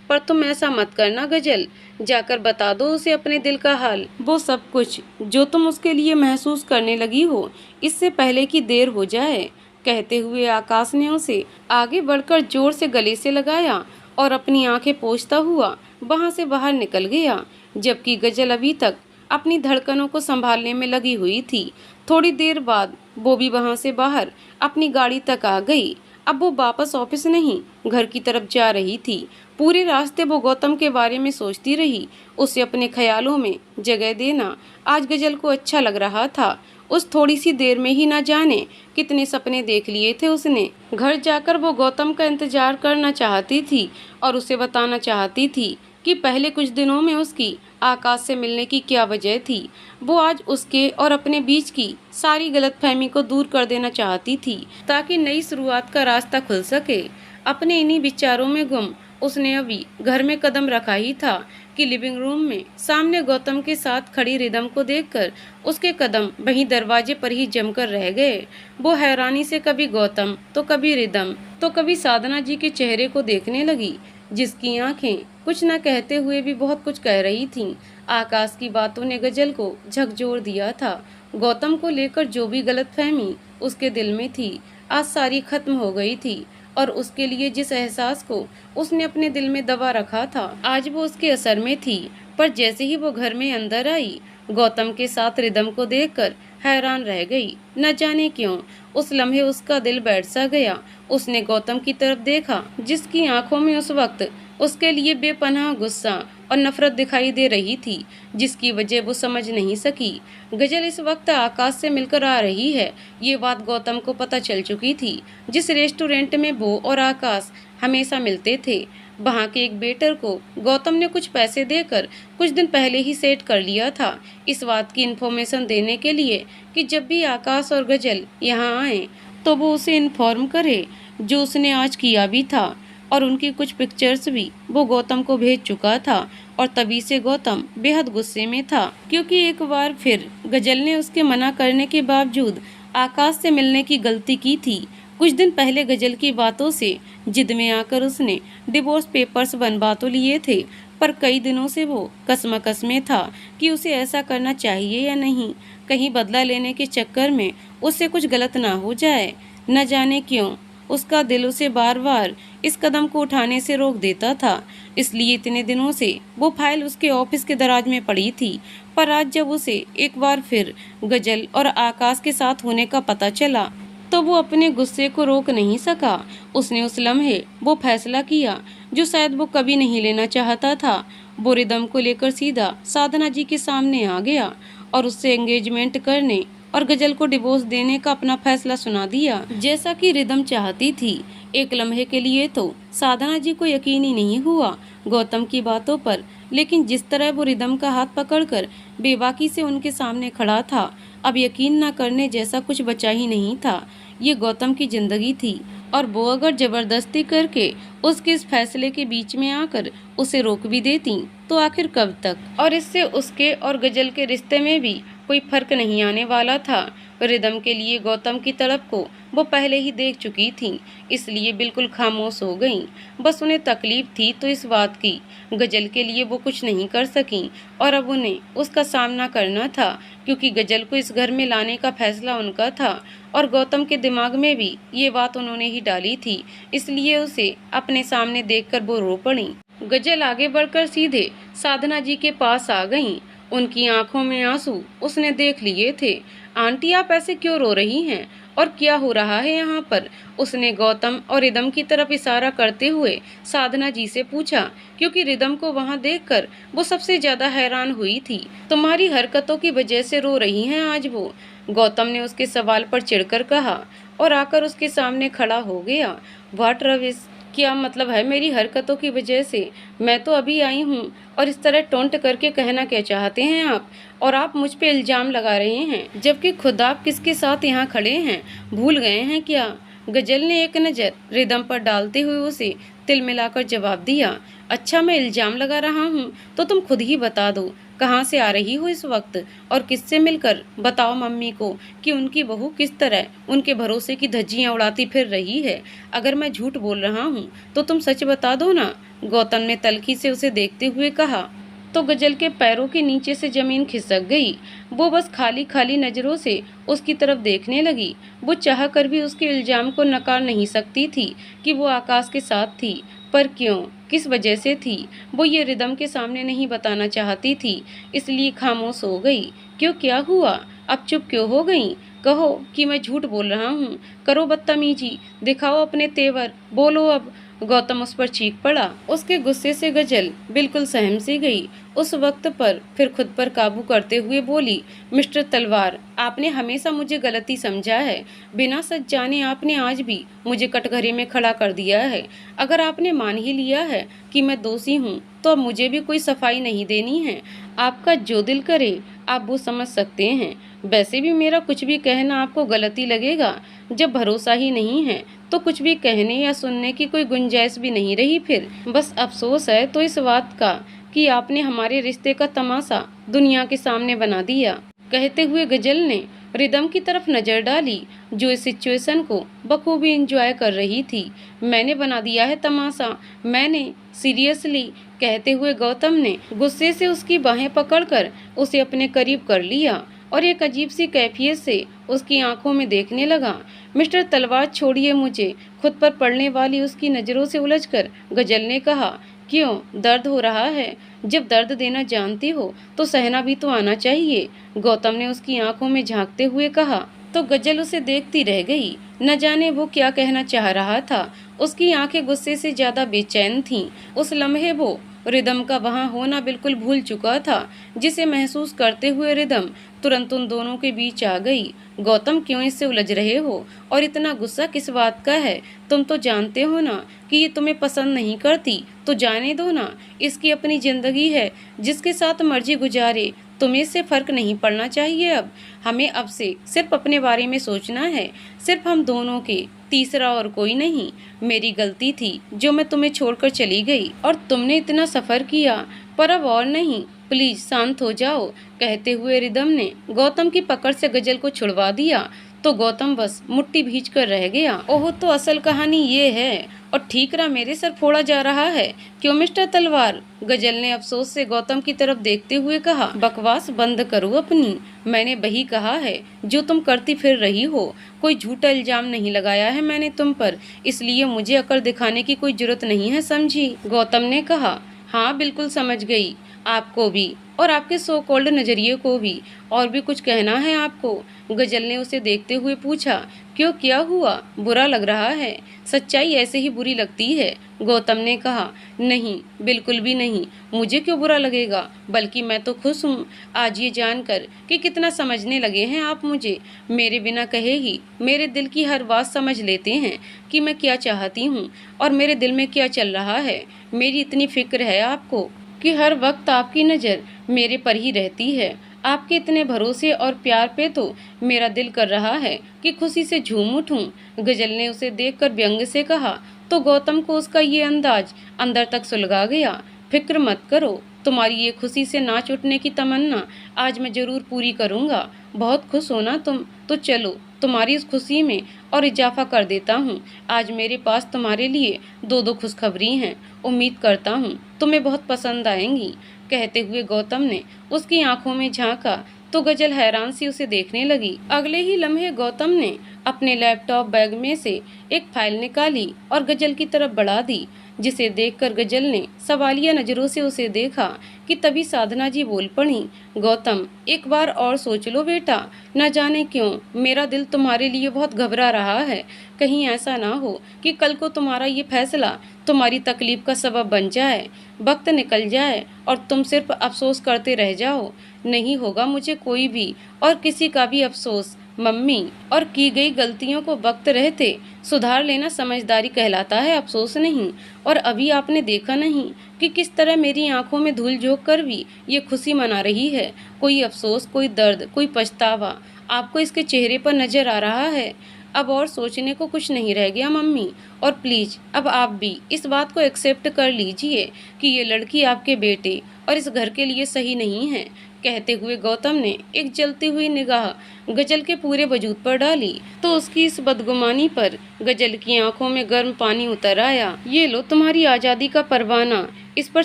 पर तुम ऐसा मत करना गजल, जाकर बता दो उसे अपने दिल का हाल। वो सब कुछ जो तुम उसके लिए महसूस करने लगी हो, इससे पहले कि देर हो जाए। कहते हुए आकाश ने उसे आगे बढ़कर जोर से गले से लगाया और अपनी आंखें पोंछता हुआ वहां से बाहर निकल गया, जबकि गजल अभी तक अपनी धड़कनों को संभालने में लगी हुई थी। थोड़ी देर बाद वो भी वहां से बाहर अपनी गाड़ी तक आ गई। अब वो वापस ऑफिस नहीं, घर की तरफ जा रही थी। पूरे रास्ते वो गौतम के बारे में सोचती रही। उसे अपने ख्यालों में जगह देना आज गजल को अच्छा लग रहा था। उस थोड़ी सी देर में ही ना जाने कितने सपने देख लिए थे उसने। घर जाकर वो गौतम का इंतजार करना चाहती थी और उसे बताना चाहती थी कि पहले कुछ दिनों में उसकी आकाश से मिलने की क्या वजह थी। वो आज उसके और अपने बीच की सारी गलतफहमी को दूर कर देना चाहती थी, ताकि नई शुरुआत का रास्ता खुल सके। अपने इन्हीं विचारों में गुम उसने अभी घर में कदम रखा ही था कि लिविंग रूम में सामने गौतम के साथ खड़ी रिदम को देखकर उसके कदम वहीं दरवाजे पर ही जमकर रह गए। वो हैरानी से कभी गौतम तो कभी रिदम तो कभी साधना जी के चेहरे को देखने लगी, जिसकी आंखें कुछ न कहते हुए भी बहुत कुछ कह रही थीं। आकाश की बातों ने गजल को झकझोर दिया था। गौतम को लेकर जो भी गलतफहमी उसके दिल में थी, आज सारी खत्म हो गई थी, और उसके लिए जिस एहसास को उसने अपने दिल में दबा रखा था, आज वो उसके असर में थी। पर जैसे ही वो घर में अंदर आई, गौतम के साथ रिदम को देखकर हैरान रह गई। न जाने क्यों उस लम्हे उसका दिल बैठ सा गया। उसने गौतम की तरफ देखा, जिसकी आंखों में उस वक्त उसके लिए बेपनाह गुस्सा और नफरत दिखाई दे रही थी, जिसकी वजह वो समझ नहीं सकी। गजल इस वक्त आकाश से मिलकर आ रही है, ये बात गौतम को पता चल चुकी थी। जिस रेस्टोरेंट में वो और आकाश हमेशा मिलते थे, वहाँ के एक वेटर को गौतम ने कुछ पैसे देकर कुछ दिन पहले ही सेट कर लिया था, इस बात की इन्फॉर्मेशन देने के लिए कि जब भी आकाश और गजल यहाँ आए तो वो उसे इन्फॉर्म करे, जो उसने आज किया भी था। और उनकी कुछ पिक्चर्स भी वो गौतम को भेज चुका था, और तभी से गौतम बेहद गुस्से में था, क्योंकि एक बार फिर गजल ने उसके मना करने के बावजूद आकाश से मिलने की गलती की थी। कुछ दिन पहले गजल की बातों से जिद में आकर उसने डिवोर्स पेपर्स बनवा तो लिए थे, पर कई दिनों से वो कसमकस में था कि उसे ऐसा करना चाहिए या नहीं। कहीं बदला लेने के चक्कर में उससे कुछ गलत ना हो जाए। न जाने क्यों उसका दिल उसे बार बार इस कदम को उठाने से रोक देता था। इसलिए इतने दिनों से वो फाइल उसके ऑफिस के दराज में पड़ी थी। पर आज जब उसे एक बार फिर गजल और आकाश के साथ होने का पता चला, तो वो अपने गुस्से को रोक नहीं सका। उसने उस लम्हे वो फैसला किया जो शायद वो कभी नहीं लेना चाहता था। वो रिदम को लेकर सीधा साधना जी के सामने आ गया और उससे एंगेजमेंट करने और गजल को डिवोर्स देने का अपना फैसला सुना दिया, जैसा कि रिदम चाहती थी। एक लम्हे के लिए तो साधना जी को यकीन ही नहीं हुआ गौतम की बातों पर, लेकिन जिस तरह वो रिदम का हाथ पकड़कर बेबाकी से उनके सामने खड़ा था, अब यकीन न करने जैसा कुछ बचा ही नहीं था। ये गौतम की जिंदगी थी, और वो अगर जबरदस्ती करके उसके इस फैसले के बीच में आकर उसे रोक भी देती, तो आखिर कब तक। और इससे उसके और गजल के रिश्ते में भी कोई फर्क नहीं आने वाला था। रिदम के लिए गौतम की तड़प को वो पहले ही देख चुकी थी, इसलिए बिल्कुल खामोश हो गईं। बस उन्हें तकलीफ थी तो इस बात की, गजल के लिए वो कुछ नहीं कर सकीं, और अब उन्हें उसका सामना करना था, क्योंकि गजल को इस घर में लाने का फैसला उनका था, और गौतम के दिमाग में भी ये बात उन्होंने ही डाली थी। इसलिए उसे अपने सामने देखकर वो रो पड़ी। गजल आगे बढ़कर सीधे साधना जी के पास आ गईं। उनकी आंखों में आंसू उसने देख लिए थे। आंटी, आप ऐसे क्यों रो रही हैं, और क्या हो रहा है यहाँ पर? उसने गौतम और रिदम की तरफ इशारा करते हुए साधना जी से पूछा, क्योंकि रिदम को वहाँ देखकर वो सबसे ज्यादा हैरान हुई थी। तुम्हारी हरकतों की वजह से रो रही हैं आज वो, गौतम ने उसके सवाल पर चिढ़कर कहा, और आकर उसके सामने खड़ा हो गया। व्हाट रविश, क्या मतलब है मेरी हरकतों की वजह से? मैं तो अभी आई हूँ, और इस तरह टोंट करके कहना क्या चाहते हैं आप? और आप मुझ पे इल्जाम लगा रहे हैं, जबकि खुद आप किसके साथ यहाँ खड़े हैं, भूल गए हैं क्या? गजल ने एक नज़र रिदम पर डालते हुए उसे तिल मिलाकर जवाब दिया। अच्छा, मैं इल्जाम लगा रहा हूँ तो तुम खुद ही बता दो, कहाँ से आ रही हो इस वक्त और किससे मिलकर? बताओ मम्मी को कि उनकी बहू किस तरह उनके भरोसे की धज्जियां उड़ाती फिर रही है। अगर मैं झूठ बोल रहा हूँ तो तुम सच बता दो ना। गौतम ने तल्खी से उसे देखते हुए कहा। तो गजल के पैरों के नीचे से जमीन खिसक गई। वो बस खाली खाली नजरों से उसकी तरफ देखने लगी। वो चाह कर भी उसके इल्जाम को नकार नहीं सकती थी कि वो आकाश के साथ थी, पर क्यों, किस वजह से थी, वो ये रिदम के सामने नहीं बताना चाहती थी, इसलिए खामोश हो गई। क्यों, क्या हुआ? अब चुप क्यों हो गई? कहो कि मैं झूठ बोल रहा हूँ, करो बदतमीजी, दिखाओ अपने तेवर, बोलो अब। गौतम उस पर चीख पड़ा। उसके गुस्से से गजल बिल्कुल सहम सी गई। उस वक्त पर फिर खुद पर काबू करते हुए बोली, मिस्टर तलवार, आपने हमेशा मुझे गलती समझा है। बिना सच जाने आपने आज भी मुझे कटघरे में खड़ा कर दिया है। अगर आपने मान ही लिया है कि मैं दोषी हूँ तो अब मुझे भी कोई सफाई नहीं देनी है। आपका जो दिल करे आप वो समझ सकते हैं। वैसे भी मेरा कुछ भी कहना आपको गलती लगेगा। जब भरोसा ही नहीं है तो कुछ भी कहने या सुनने की कोई गुंजाइश भी नहीं रही। फिर बस अफसोस है तो इस बात का कि आपने हमारे रिश्ते का तमाशा दुनिया के सामने बना दिया। कहते हुए गजल ने रिदम की तरफ नजर डाली जो इस सिचुएशन को बखूबी एंजॉय कर रही थी। मैंने बना दिया है तमाशा, मैंने, सीरियसली? कहते हुए गौतम ने गुस्से से उसकी बाहें पकड़कर उसे अपने करीब कर लिया और एक अजीब सी कैफियत से उसकी आंखों में देखने लगा। मिस्टर तलवार, छोड़िए मुझे। खुद पर पड़ने वाली उसकी नजरों से उलझकर गजल ने कहा, क्यों, दर्द हो रहा है? जब दर्द देना जानती हो तो सहना भी तो आना चाहिए। गौतम ने उसकी आंखों में झांकते हुए कहा। तो गजल उसे देखती रह गई। न जाने वो क्या कहना चाह रहा था। उसकी आंखें गुस्से से ज्यादा बेचैन थीं। उस लम्हे वो रिदम का वहां होना बिल्कुल भूल चुका था, जिसे महसूस करते हुए रिदम तुरंत उन दोनों के बीच आ गई। गौतम, क्यों इससे उलझ रहे हो और इतना गुस्सा किस बात का है? तुम तो जानते हो ना कि ये तुम्हें पसंद नहीं करती, तो जाने दो ना। इसकी अपनी जिंदगी है, जिसके साथ मर्जी गुजारे। तुम्हें इससे फर्क नहीं पड़ना चाहिए। अब हमें अब से सिर्फ अपने बारे में सोचना है, सिर्फ हम दोनों के, तीसरा और कोई नहीं। मेरी गलती थी जो मैं तुम्हें छोड़कर चली गई और तुमने इतना सफर किया, पर अब और नहीं। प्लीज शांत हो जाओ। कहते हुए रिदम ने गौतम की पकड़ से गजल को छुड़वा दिया तो गौतम बस मुट्ठी भींच कर रह गया। ओह, तो असल कहानी ये है और ठीकरा मेरे सर फोड़ा जा रहा है। क्यों मिस्टर तलवार? गजल ने अफसोस से गौतम की तरफ देखते हुए कहा। बकवास बंद करो अपनी। मैंने वही कहा है जो तुम करती फिर रही हो। कोई झूठा इल्जाम नहीं लगाया है मैंने तुम पर, इसलिए मुझे अकड़ दिखाने की कोई जरूरत नहीं है, समझी? गौतम ने कहा। हाँ, बिल्कुल समझ गई। आपको भी और आपके सो कॉल्ड नजरिए को भी। और भी कुछ कहना है आपको? गजल ने उसे देखते हुए पूछा। क्यों, क्या हुआ? बुरा लग रहा है? सच्चाई ऐसे ही बुरी लगती है। गौतम ने कहा। नहीं, बिल्कुल भी नहीं। मुझे क्यों बुरा लगेगा, बल्कि मैं तो खुश हूँ आज ये जानकर कि कितना समझने लगे हैं आप मुझे। मेरे बिना कहे ही मेरे दिल की हर बात समझ लेते हैं कि मैं क्या चाहती हूँ और मेरे दिल में क्या चल रहा है। मेरी इतनी फिक्र है आपको कि हर वक्त आपकी नज़र मेरे पर ही रहती है। आपके इतने भरोसे और प्यार पे तो मेरा दिल कर रहा है कि खुशी से झूम उठूं। गजल ने उसे देखकर व्यंग से कहा तो गौतम को उसका ये अंदाज अंदर तक सुलगा गया। फिक्र मत करो, तुम्हारी ये खुशी से नाच उठने की तमन्ना आज मैं जरूर पूरी करूँगा। बहुत खुश हो ना तुम? तो चलो तुम्हारी इस खुशी में और इजाफा कर देता हूँ। आज मेरे पास तुम्हारे लिए दो खुशखबरी हैं। उम्मीद करता हूँ तुम्हें बहुत पसंद आएंगी। कहते हुए गौतम ने उसकी आंखों में झांका तो गजल हैरान सी उसे देखने लगी। अगले ही लम्हे गौतम ने अपने लैपटॉप बैग में से एक फाइल निकाली और गजल की तरफ बढ़ा दी, जिसे देखकर गजल ने सवालिया नजरों से उसे देखा कि तभी साधना जी बोल पड़ी। गौतम, एक बार और सोच लो बेटा। न जाने क्यों मेरा दिल तुम्हारे लिए बहुत घबरा रहा है। कहीं ऐसा ना हो कि कल को तुम्हारा ये फैसला तुम्हारी तकलीफ का सबब बन जाए, वक्त निकल जाए और तुम सिर्फ अफसोस करते रह जाओ। नहीं होगा मुझे कोई भी और किसी का भी अफसोस मम्मी, और की गई गलतियों को वक्त रहते सुधार लेना समझदारी कहलाता है, अफसोस नहीं। और अभी आपने देखा नहीं कि किस तरह मेरी आंखों में धूल झोंक कर भी ये खुशी मना रही है। कोई अफसोस, कोई दर्द, कोई पछतावा आपको इसके चेहरे पर नजर आ रहा है? अब और सोचने को कुछ नहीं रह गया मम्मी, और प्लीज अब आप भी इस बात को एक्सेप्ट कर लीजिए कि ये लड़की आपके बेटे और इस घर के लिए सही नहीं है। कहते हुए गौतम ने एक जलती हुई निगाह गजल के पूरे वजूद पर डाली तो उसकी इस बदगुमानी पर गजल की आंखों में गर्म पानी उतर आया। ये लो तुम्हारी आज़ादी का परवाना, इस पर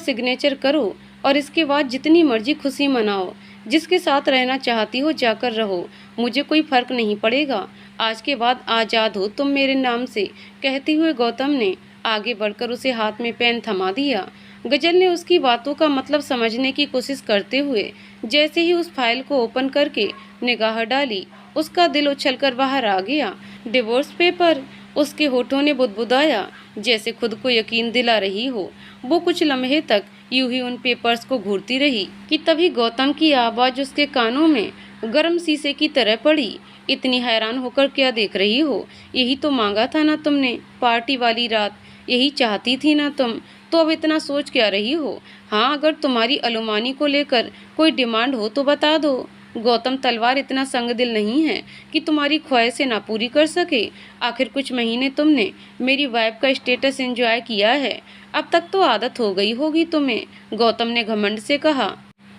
सिग्नेचर करो और इसके बाद जितनी मर्जी खुशी मनाओ। जिसके साथ रहना चाहती हो जाकर रहो, मुझे कोई फर्क नहीं पड़ेगा। आज के बाद आज़ाद हो तुम मेरे नाम से। कहते हुए गौतम ने आगे बढ़कर उसे हाथ में पेन थमा दिया। गजल ने उसकी बातों का मतलब समझने की कोशिश करते हुए जैसे ही उस फाइल को ओपन करके निगाह डाली, उसका दिल उछलकर बाहर आ गया। डिवोर्स पेपर, उसके होठों ने बुदबुदाया जैसे खुद को यकीन दिला रही हो। वो कुछ लम्हे तक यूं ही उन पेपर्स को घूरती रही कि तभी गौतम की आवाज़ उसके कानों में गर्म शीशे की तरह पड़ी। इतनी हैरान होकर क्या देख रही हो? यही तो मांगा था ना तुमने, पार्टी वाली रात, यही चाहती थी ना तुम, तो अब इतना सोच क्या रही हो? हाँ, अगर तुम्हारी अलुमानी को लेकर कोई डिमांड हो तो बता दो। गौतम तलवार इतना संगदिल नहीं है कि तुम्हारी ख्वाहिशें ना पूरी कर सके। आखिर कुछ महीने तुमने मेरी वाइफ का स्टेटस एंजॉय किया है, अब तक तो आदत हो गई होगी तुम्हें। गौतम ने घमंड से कहा।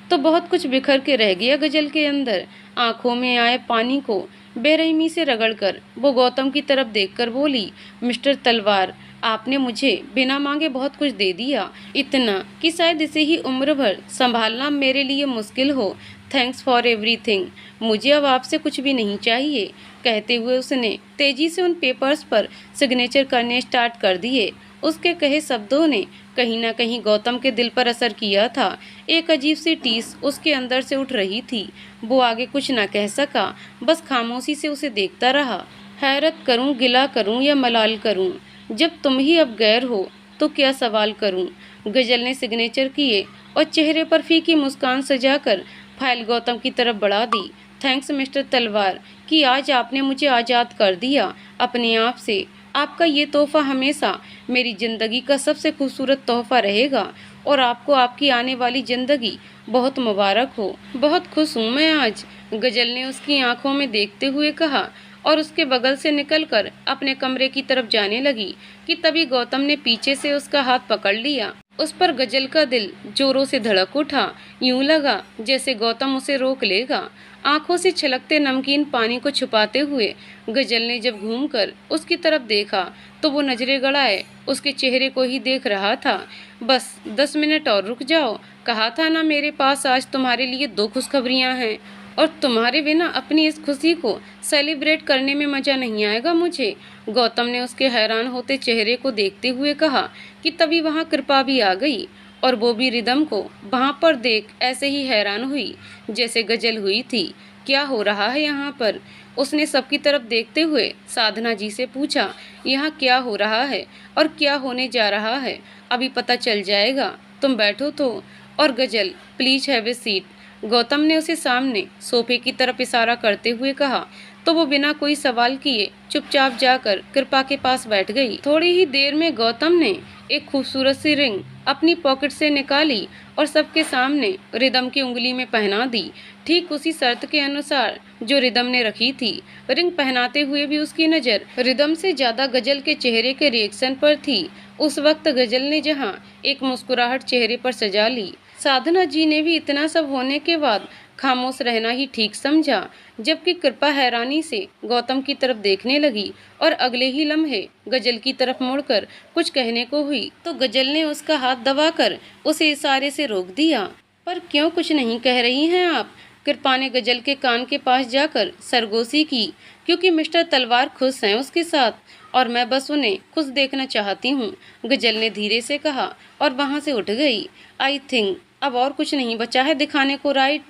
तो बहुत कुछ बिखर के रह गया गजल के अंदर। आंखों में आए पानी को बेरहमी से रगड़कर वो गौतम की तरफ देखकर बोली, मिस्टर तलवार, आपने मुझे बिना मांगे बहुत कुछ दे दिया, इतना कि शायद इसे ही उम्र भर संभालना मेरे लिए मुश्किल हो। Thanks for everything. मुझे अब आपसे कुछ भी नहीं चाहिए। कहते हुए उसने तेजी से उन पेपर्स पर सिग्नेचर करने स्टार्ट कर दिए। उसके कहे शब्दों ने कहीं ना कहीं गौतम के दिल पर असर किया था। एक अजीब सी टीस उसके अंदर से उठ रही थी। वो आगे कुछ न कह सका, बस खामोशी से उसे देखता रहा। हैरत करूं, गिला करूं या मलाल करूं, जब तुम ही अब गैर हो तो क्या सवाल करूं। गजल ने सिग्नेचर किए और चेहरे पर फीकी मुस्कान सजाकर फाइल गौतम की तरफ बढ़ा दी। थैंक्स मिस्टर तलवार कि आज आपने मुझे आज़ाद कर दिया अपने आप से। आपका ये तोहफा हमेशा मेरी ज़िंदगी का सबसे खूबसूरत तोहफा रहेगा और आपको आपकी आने वाली ज़िंदगी बहुत मुबारक हो। बहुत खुश हूँ मैं आज, गजल ने उसकी आंखों में देखते हुए कहा और उसके बगल से निकलकर अपने कमरे की तरफ जाने लगी कि तभी गौतम ने पीछे से उसका हाथ पकड़ लिया। उस पर गजल का दिल जोरों से धड़क उठा। यूं लगा जैसे गौतम उसे रोक लेगा। आंखों से छलकते नमकीन पानी को छुपाते हुए गजल ने जब घूमकर उसकी तरफ देखा तो वो नजरें गड़ाए उसके चेहरे को ही देख रहा था। बस 10 मिनट और रुक जाओ, कहा था ना मेरे पास आज तुम्हारे लिए 2 खुशखबरियां हैं, और तुम्हारे बिना अपनी इस खुशी को सेलिब्रेट करने में मजा नहीं आएगा मुझे। गौतम ने उसके हैरान होते चेहरे को देखते हुए कहा कि तभी वहां कृपा भी आ गई और वो भी रिदम को वहां पर देख ऐसे ही हैरान हुई जैसे गजल हुई थी। क्या हो रहा है यहाँ पर? उसने सबकी तरफ देखते हुए साधना जी से पूछा, यहाँ क्या हो रहा है और क्या होने जा रहा है, अभी पता चल जाएगा, तुम बैठो तो। और गजल, please have a seat. Gautam ने उसे सामने सोफे की तरफ इशारा करते हुए कहा तो वो बिना कोई सवाल किए चुपचाप जाकर कृपा के पास बैठ गई। थोड़ी ही देर में गौतम ने एक खूबसूरत सी रिंग अपनी पॉकेट से निकाली और सबके सामने रिदम की उंगली में पहना दी, ठीक उसी शर्त के अनुसार जो रिदम ने रखी थी। रिंग पहनाते हुए भी उसकी नज़र रिदम से ज्यादा गजल के चेहरे के रिएक्शन पर थी। उस वक्त गजल ने जहाँ एक मुस्कुराहट चेहरे पर सजा ली, साधना जी ने भी इतना सब होने के बाद खामोश रहना ही ठीक समझा। जबकि कृपा हैरानी से गौतम की तरफ देखने लगी और अगले ही लम्हे गजल की तरफ मुड़कर कुछ कहने को हुई तो गजल ने उसका हाथ दबाकर उसे इशारे से रोक दिया। पर क्यों कुछ नहीं कह रही हैं आप? कृपा ने गजल के कान के पास जाकर सरगोशी की, क्योंकि मिस्टर तलवार खुश हैं उसके साथ और मैं बस उन्हें खुश देखना चाहती हूँ, गजल ने धीरे से कहा और वहाँ से उठ गई। आई थिंक अब और कुछ नहीं बचा है दिखाने को, राइट?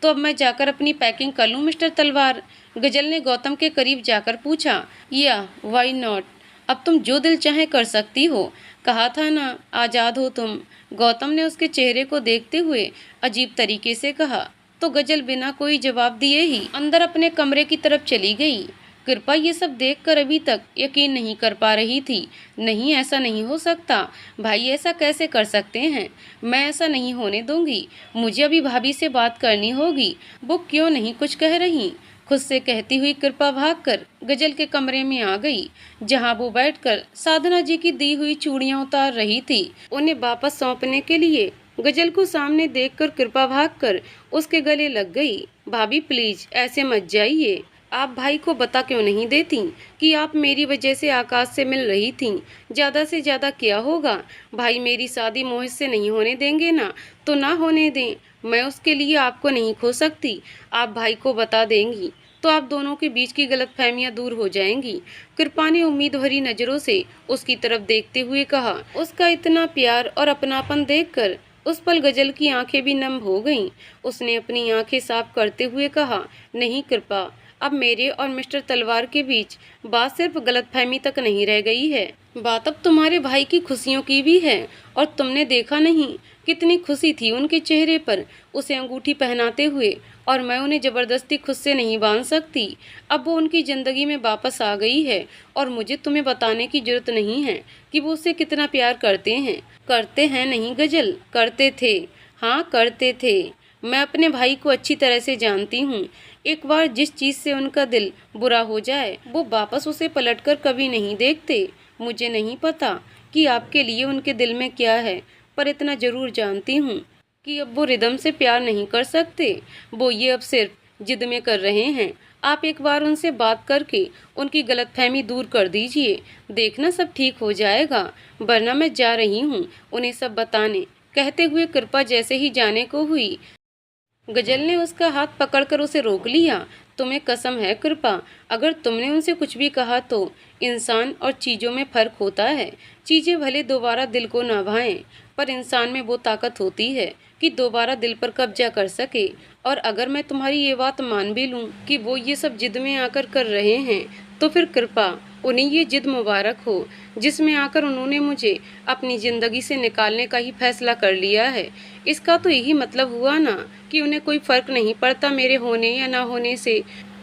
तो अब मैं जाकर अपनी पैकिंग कर लूँ मिस्टर तलवार? गजल ने गौतम के करीब जाकर पूछा। या वाई नॉट, अब तुम जो दिल चाहे कर सकती हो, कहा था ना आज़ाद हो तुम, गौतम ने उसके चेहरे को देखते हुए अजीब तरीके से कहा। तो गजल बिना कोई जवाब दिए ही अंदर अपने कमरे की तरफ चली गई। कृपा ये सब देखकर अभी तक यकीन नहीं कर पा रही थी। नहीं, ऐसा नहीं हो सकता भाई, ऐसा कैसे कर सकते हैं? मैं ऐसा नहीं होने दूंगी, मुझे अभी भाभी से बात करनी होगी। वो क्यों नहीं कुछ कह रही? खुद से कहती हुई कृपा भागकर गजल के कमरे में आ गई, जहां वो बैठकर साधना जी की दी हुई चूड़ियां उतार रही थी। उन्हें वापस सौंपने के लिए गजल को सामने देखकर कृपा भागकर उसके गले लग गई। भाभी प्लीज ऐसे मत जाइए, आप भाई को बता क्यों नहीं देती कि आप मेरी वजह से आकाश से मिल रही थीं? ज्यादा से ज्यादा क्या होगा, भाई मेरी शादी मोहित से नहीं होने देंगे ना, तो ना होने दें, मैं उसके लिए आपको नहीं खो सकती। आप भाई को बता देंगी तो आप दोनों के बीच की गलतफहमियां दूर हो जाएंगी। कृपा ने उम्मीद भरी नजरों से उसकी तरफ देखते हुए कहा। उसका इतना प्यार और अपनापन देखकर उस पल गजल की आंखें भी नम हो गईं। उसने अपनी आंखें साफ करते हुए कहा, नहीं कृपा, अब मेरे और मिस्टर तलवार के बीच बात सिर्फ गलतफहमी तक नहीं रह गई है, बात अब तुम्हारे भाई की खुशियों की भी है। और तुमने देखा नहीं कितनी खुशी थी उनके चेहरे पर उसे अंगूठी पहनाते हुए, और मैं उन्हें जबरदस्ती खुद से नहीं बांध सकती। अब वो उनकी जिंदगी में वापस आ गई है और मुझे तुम्हें बताने की जरूरत नहीं है कि वो उससे कितना प्यार करते हैं। करते हैं नहीं गजल, करते थे, हाँ करते थे। मैं अपने भाई को अच्छी तरह से जानती हूँ। एक बार जिस चीज से उनका दिल बुरा हो जाए वो वापस उसे पलटकर कभी नहीं देखते। मुझे नहीं पता कि आपके लिए उनके दिल में क्या है, पर इतना जरूर जानती हूँ कि अब वो रिदम से प्यार नहीं कर सकते। वो ये अब सिर्फ जिद में कर रहे हैं। आप एक बार उनसे बात करके उनकी गलतफहमी दूर कर दीजिए, देखना सब ठीक हो जाएगा, वरना मैं जा रही हूँ उन्हें सब बताने। कहते हुए कृपा जैसे ही जाने को हुई, गजल ने उसका हाथ पकड़कर उसे रोक लिया। तुम्हें कसम है कृपा, अगर तुमने उनसे कुछ भी कहा तो इंसान और चीज़ों में फर्क होता है। चीज़ें भले दोबारा दिल को ना भाएं, पर इंसान में वो ताकत होती है कि दोबारा दिल पर कब्जा कर सके। और अगर मैं तुम्हारी ये बात मान भी लूँ कि वो ये सब जिद में आकर कर रहे हैं, तो फिर कृपा उन्हें ये जिद मुबारक हो जिसमें आकर उन्होंने मुझे अपनी ज़िंदगी से निकालने का ही फैसला कर लिया है। इसका तो यही मतलब हुआ ना कि उन्हें कोई फ़र्क नहीं पड़ता मेरे होने या ना होने से।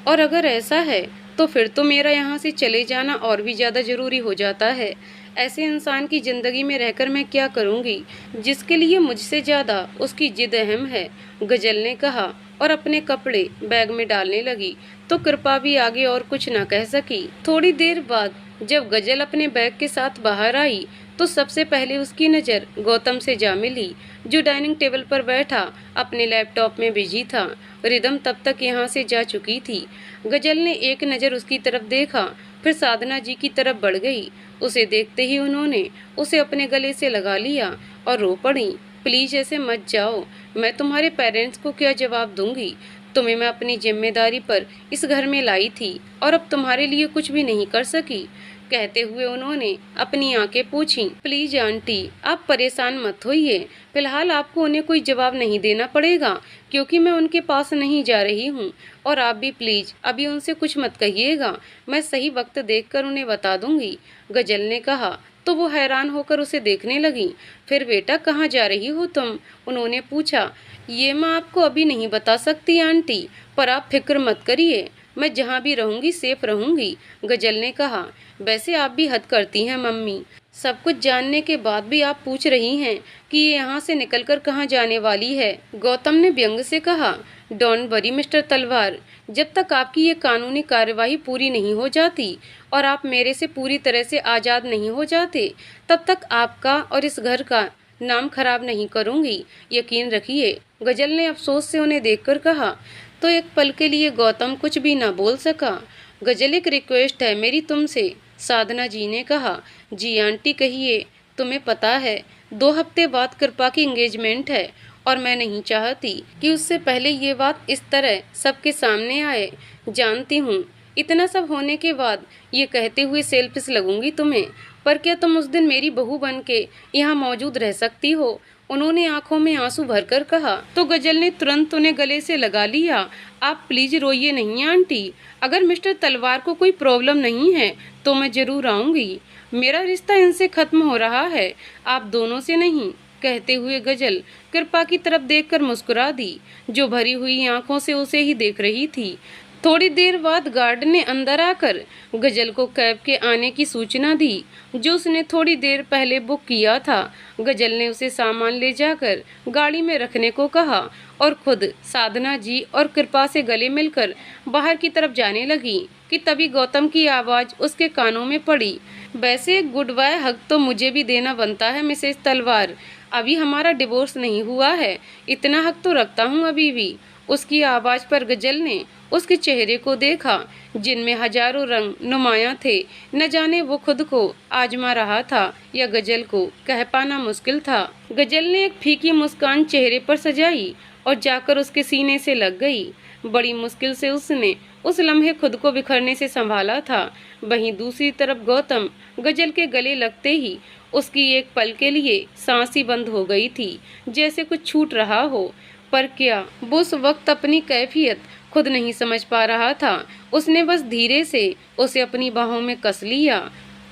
और अगर ऐसा है तो फिर तो मेरा यहाँ से चले जाना और भी ज़्यादा ज़रूरी हो जाता है। ऐसे इंसान की ज़िंदगी में रहकर मैं क्या करूँगी जिसके लिए मुझसे ज़्यादा उसकी जिद अहम है, गजल ने कहा और अपने कपड़े बैग में डालने लगी। तो कृपा भी आगे और कुछ न कह सकी। थोड़ी देर बाद जब गजल अपने बैग के साथ बाहर आई तो सबसे पहले उसकी नज़र गौतम से जा मिली, जो डाइनिंग टेबल पर बैठा अपने लैपटॉप में बिजी था। रिदम तब तक यहाँ से जा चुकी थी। गजल ने एक नज़र उसकी तरफ देखा, फिर साधना जी की तरफ बढ़ गई। उसे देखते ही उन्होंने उसे अपने गले से लगा लिया और रो पड़ी। प्लीज ऐसे मत जाओ, मैं तुम्हारे पेरेंट्स को क्या जवाब दूंगी? तुम्हें मैं अपनी जिम्मेदारी पर इस घर में लाई थी और अब तुम्हारे लिए कुछ भी नहीं कर सकी। कहते हुए उन्होंने अपनी आंखें पोंछी। प्लीज आंटी, आप परेशान मत होइए, फिलहाल आपको उन्हें कोई जवाब नहीं देना पड़ेगा क्योंकि मैं उनके पास नहीं जा रही हूँ। और आप भी प्लीज अभी उनसे कुछ मत कहिएगा, मैं सही वक्त देखकर उन्हें बता दूंगी, गजल ने कहा। तो वो हैरान होकर उसे देखने लगी। फिर बेटा कहाँ जा रही हो तुम? उन्होंने पूछा। ये मैं आपको अभी नहीं बता सकती आंटी, पर आप फिक्र मत करिए, मैं जहाँ भी रहूँगी सेफ रहूँगी, गजल ने कहा। वैसे आप भी हद करती हैं मम्मी, सब कुछ जानने के बाद भी आप पूछ रही हैं कि ये यहाँ से निकलकर कहाँ जाने वाली है, गौतम ने व्यंग से कहा। डोंट वरी मिस्टर तलवार, जब तक आपकी ये कानूनी कार्यवाही पूरी नहीं हो जाती और आप मेरे से पूरी तरह से आज़ाद नहीं हो जाते, तब तक आपका और इस घर का नाम खराब नहीं करूँगी, यकीन रखिए, गजल ने अफसोस से उन्हें देखकर कहा। तो एक पल के लिए गौतम कुछ भी न बोल सका। गजल एक रिक्वेस्ट है मेरी तुमसे, साधना जी ने कहा। जी आंटी कहिए। तुम्हें पता है 2 हफ्ते बाद कृपा की एंगेजमेंट है और मैं नहीं चाहती कि उससे पहले ये बात इस तरह सबके सामने आए। जानती हूँ इतना सब होने के बाद ये कहते हुए सेल्फिश लगूंगी तुम्हें, पर क्या तुम उस दिन मेरी बहू बन के यहाँ मौजूद रह सकती हो? उन्होंने आंखों में आंसू भरकर कहा। तो गजल ने तुरंत उन्हें गले से लगा लिया। आप प्लीज रोइए नहीं आंटी, अगर मिस्टर तलवार को कोई प्रॉब्लम नहीं है तो मैं जरूर आऊँगी, मेरा रिश्ता इनसे खत्म हो रहा है, आप दोनों से नहीं। कहते हुए गजल कृपा की तरफ देखकर मुस्कुरा दी, जो भरी हुई आंखों से उसे ही देख रही थी। थोड़ी देर बाद गार्ड ने अंदर आकर गजल को कैब के आने की सूचना दी, जो उसने थोड़ी देर पहले बुक किया था। गजल ने उसे सामान ले जाकर गाड़ी में रखने को कहा और खुद साधना जी और कृपा से गले मिलकर बाहर की तरफ जाने लगी कि तभी गौतम की आवाज़ उसके कानों में पड़ी। वैसे एक गुड बाय हक तो मुझे भी देना बनता है मिसेस तलवार। अभी हमारा डिवोर्स नहीं हुआ है, इतना हक तो रखता हूँ अभी भी। उसकी आवाज़ पर गजल ने उसके चेहरे को देखा, जिनमें हजारों रंग नुमायां थे। न जाने वो खुद को आजमा रहा था या गजल को कह पाना मुश्किल था। गजल ने एक फीकी मुस्कान चेहरे पर सजाई और जाकर उसके सीने से लग गई। बड़ी मुश्किल से उसने उस लम्हे खुद को बिखरने से संभाला था। वहीं दूसरी तरफ गौतम गजल के गले लगते ही उसकी एक पल के लिए सांस ही बंद हो गई थी, जैसे कुछ छूट रहा हो। पर क्या वो उस वक्त अपनी कैफियत खुद नहीं समझ पा रहा था। उसने बस धीरे से उसे अपनी बाहों में कस लिया।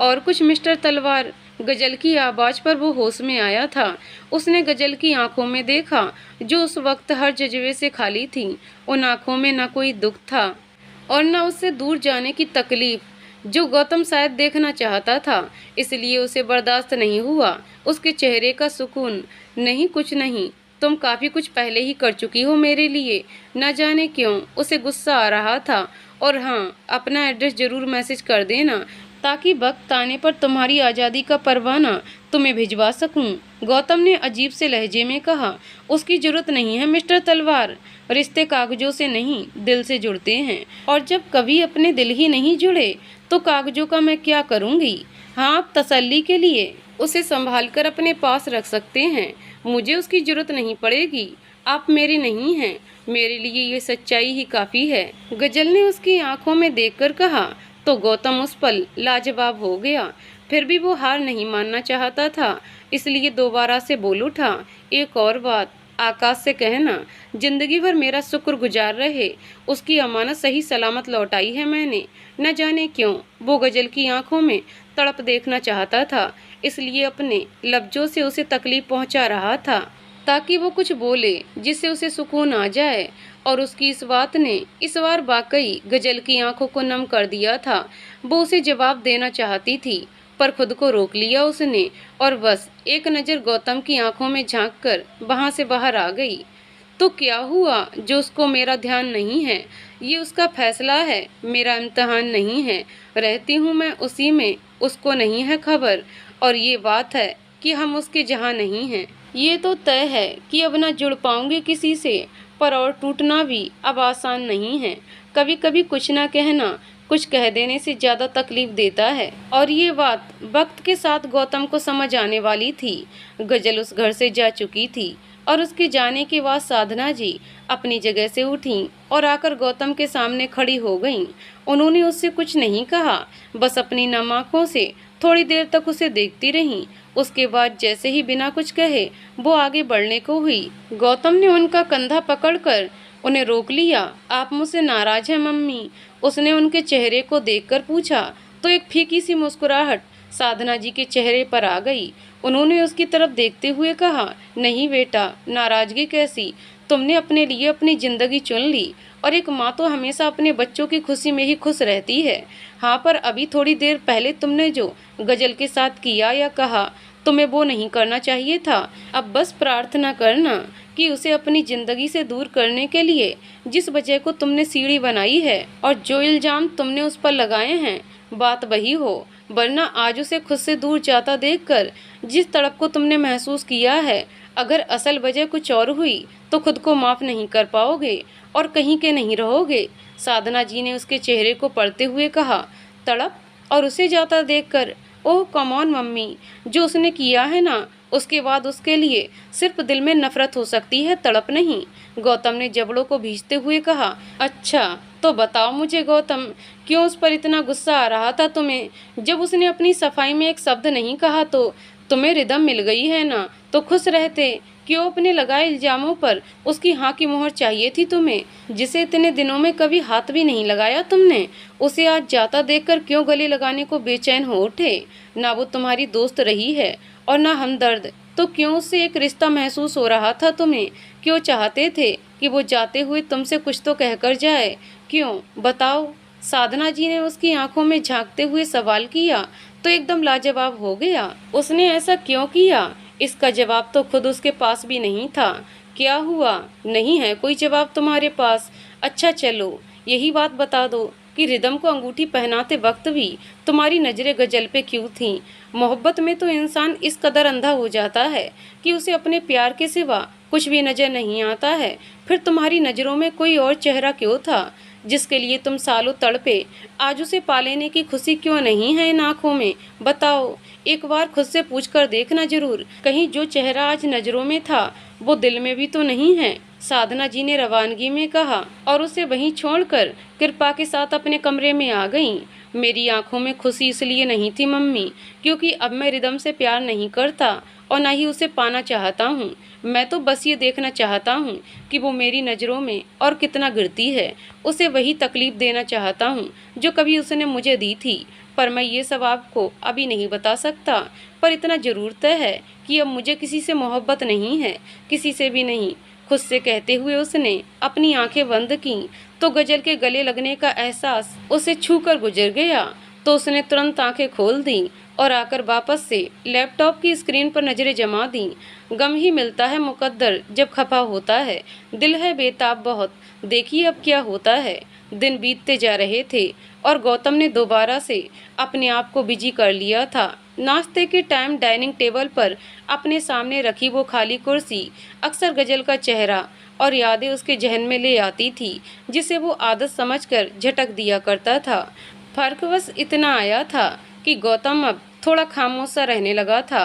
और कुछ मिस्टर तलवार, गजल की आवाज़ पर वो होश में आया था। उसने गजल की आंखों में देखा, जो उस वक्त हर जज्बे से खाली थी। उन आंखों में न कोई दुख था और न उससे दूर जाने की तकलीफ, जो गौतम शायद देखना चाहता था, इसलिए उसे बर्दाश्त नहीं हुआ। उसके चेहरे का सुकून, नहीं कुछ नहीं, तुम काफ़ी कुछ पहले ही कर चुकी हो मेरे लिए। न जाने क्यों उसे गुस्सा आ रहा था। और हाँ, अपना एड्रेस ज़रूर मैसेज कर देना, ताकि वक्त आने पर तुम्हारी आज़ादी का परवाना तुम्हें भिजवा सकूं। गौतम ने अजीब से लहजे में कहा। उसकी जरूरत नहीं है मिस्टर तलवार, रिश्ते कागजों से नहीं दिल से जुड़ते हैं, और जब कभी अपने दिल ही नहीं जुड़े तो कागजों का मैं क्या करूँगी। हाँ, आप तसल्ली के लिए उसे संभाल कर अपने पास रख सकते हैं, मुझे उसकी जरूरत नहीं पड़ेगी। आप मेरी नहीं हैं, मेरे लिए ये सच्चाई ही काफ़ी है। गजल ने उसकी आंखों में देखकर कहा। तो गौतम उस पल लाजवाब हो गया। फिर भी वो हार नहीं मानना चाहता था, इसलिए दोबारा से बोल उठा। एक और बात, आकाश से कहना जिंदगी भर मेरा शुक्रगुजार रहे, उसकी अमानत सही सलामत लौटाई है मैंने। न जाने क्यों वो गजल की आंखों में तड़प देखना चाहता था, इसलिए अपने लफ्जों से उसे तकलीफ पहुंचा रहा था, ताकि वो कुछ बोले जिससे उसे सुकून आ जाए। और उसकी इस बात ने इस बार वाकई गजल की आंखों को नम कर दिया था। वो उसे जवाब देना चाहती थी, पर खुद को रोक लिया उसने और बस एक नज़र गौतम की आंखों में झांककर वहां से बाहर आ गई। तो क्या हुआ जो उसको मेरा ध्यान नहीं है, ये उसका फैसला है, मेरा इम्तिहान नहीं है। रहती हूँ मैं उसी में, उसको नहीं है खबर। और ये बात है कि हम उसके जहाँ नहीं हैं। ये तो तय है कि अब ना जुड़ पाऊंगी किसी से, पर और टूटना भी अब आसान नहीं है। कभी कभी कुछ ना कहना कुछ कह देने से ज़्यादा तकलीफ देता है। और ये बात वक्त के साथ गौतम को समझ आने वाली थी। गजल उस घर से जा चुकी थी और उसके जाने के बाद साधना जी अपनी जगह से उठी और आकर गौतम के सामने खड़ी हो गईं। उन्होंने उससे कुछ नहीं कहा, बस अपनी नम आँखों से थोड़ी देर तक उसे देखती रहीं। उसके बाद जैसे ही बिना कुछ कहे वो आगे बढ़ने को हुई, गौतम ने उनका कंधा पकड़कर उन्हें रोक लिया। आप मुझसे नाराज हैं मम्मी? उसने उनके चेहरे को देखकर पूछा। तो एक फीकी सी मुस्कुराहट साधना जी के चेहरे पर आ गई। उन्होंने उसकी तरफ देखते हुए कहा, नहीं बेटा, नाराजगी कैसी, तुमने अपने लिए अपनी जिंदगी चुन ली और एक माँ तो हमेशा अपने बच्चों की खुशी में ही खुश रहती है। हाँ, पर अभी थोड़ी देर पहले तुमने जो गजल के साथ किया या कहा, तुम्हें वो नहीं करना चाहिए था। अब बस प्रार्थना करना कि उसे अपनी जिंदगी से दूर करने के लिए जिस वजह को तुमने सीढ़ी बनाई है और जो इल्जाम तुमने उस पर लगाए हैं, बात वही हो। वरना आज उसे खुद से दूर जाता देखकर जिस तड़प को तुमने महसूस किया है, अगर असल वजह कुछ और हुई तो खुद को माफ़ नहीं कर पाओगे और कहीं के नहीं रहोगे। साधना जी ने उसके चेहरे को पढ़ते हुए कहा। तड़प? और उसे जाता देखकर? ओह कम ऑन मम्मी, जो उसने किया है ना, उसके बाद उसके लिए सिर्फ दिल में नफरत हो सकती है, तड़प नहीं। गौतम ने जबड़ों को भींचते हुए कहा। अच्छा तो बताओ मुझे गौतम, क्यों उस पर इतना गुस्सा आ रहा था तुम्हें? जब उसने अपनी सफाई में एक शब्द नहीं कहा तो तुम्हें रिदम मिल गई है ना, तो खुश रहते। क्यों अपने लगाए इल्जामों पर उसकी हाँ की मोहर चाहिए थी तुम्हें, जिसे इतने दिनों में कभी हाथ भी नहीं लगाया तुमने? उसे आज जाता देखकर क्यों गले लगाने को बेचैन हो उठे? ना वो तुम्हारी दोस्त रही है और ना हमदर्द, तो क्यों उससे एक रिश्ता महसूस हो रहा था तुम्हें? क्यों चाहते थे कि वो जाते हुए तुमसे कुछ तो कहकर जाए? क्यों बताओ? साधना जी ने उसकी आंखों में झांकते हुए सवाल किया तो एकदम लाजवाब हो गया। उसने ऐसा क्यों किया? इसका जवाब तो खुद उसके पास भी नहीं था। क्या हुआ? नहीं है कोई जवाब तुम्हारे पास? अच्छा चलो, यही बात बता दो कि रिदम को अंगूठी पहनाते वक्त भी तुम्हारी नजरें गजल पे क्यों थीं? मोहब्बत में तो इंसान इस कदर अंधा हो जाता है कि उसे अपने प्यार के सिवा कुछ भी नजर नहीं आता है। फिर तुम्हारी नजरों में कोई और चेहरा क्यों था जिसके लिए तुम सालों तड़पे? आज उसे पा लेने की खुशी क्यों नहीं है इन आंखों में? बताओ, एक बार खुद से पूछ कर देखना जरूर, कहीं जो चेहरा आज नजरों में था वो दिल में भी तो नहीं है। साधना जी ने रवानगी में कहा और उसे वहीं छोड़कर कृपा के साथ अपने कमरे में आ गईं। मेरी आंखों में खुशी इसलिए नहीं थी मम्मी, क्योंकि अब मैं रिदम से प्यार नहीं करता और ना ही उसे पाना चाहता हूँ। मैं तो बस ये देखना चाहता हूँ कि वो मेरी नज़रों में और कितना गिरती है। उसे वही तकलीफ देना चाहता हूँ जो कभी उसने मुझे दी थी। पर मैं ये सब आपको अभी नहीं बता सकता, पर इतना जरूर तय है कि अब मुझे किसी से मोहब्बत नहीं है, किसी से भी नहीं। खुद से कहते हुए उसने अपनी आंखें बंद की तो गजल के गले लगने का एहसास उसे छू कर गुजर गया। तो उसने तुरंत आंखें खोल दी और आकर वापस से लैपटॉप की स्क्रीन पर नजरें जमा दी। गम ही मिलता है मुकद्दर जब खफा होता है, दिल है बेताब बहुत, देखिए अब क्या होता है। दिन बीतते जा रहे थे और गौतम ने दोबारा से अपने आप को बिजी कर लिया था। नाश्ते के टाइम डाइनिंग टेबल पर अपने सामने रखी वो खाली कुर्सी अक्सर गजल का चेहरा और यादें उसके जहन में ले आती थी, जिसे वो आदत समझकर झटक दिया करता था। फर्क बस इतना आया था कि गौतम अब थोड़ा खामोश सा रहने लगा था,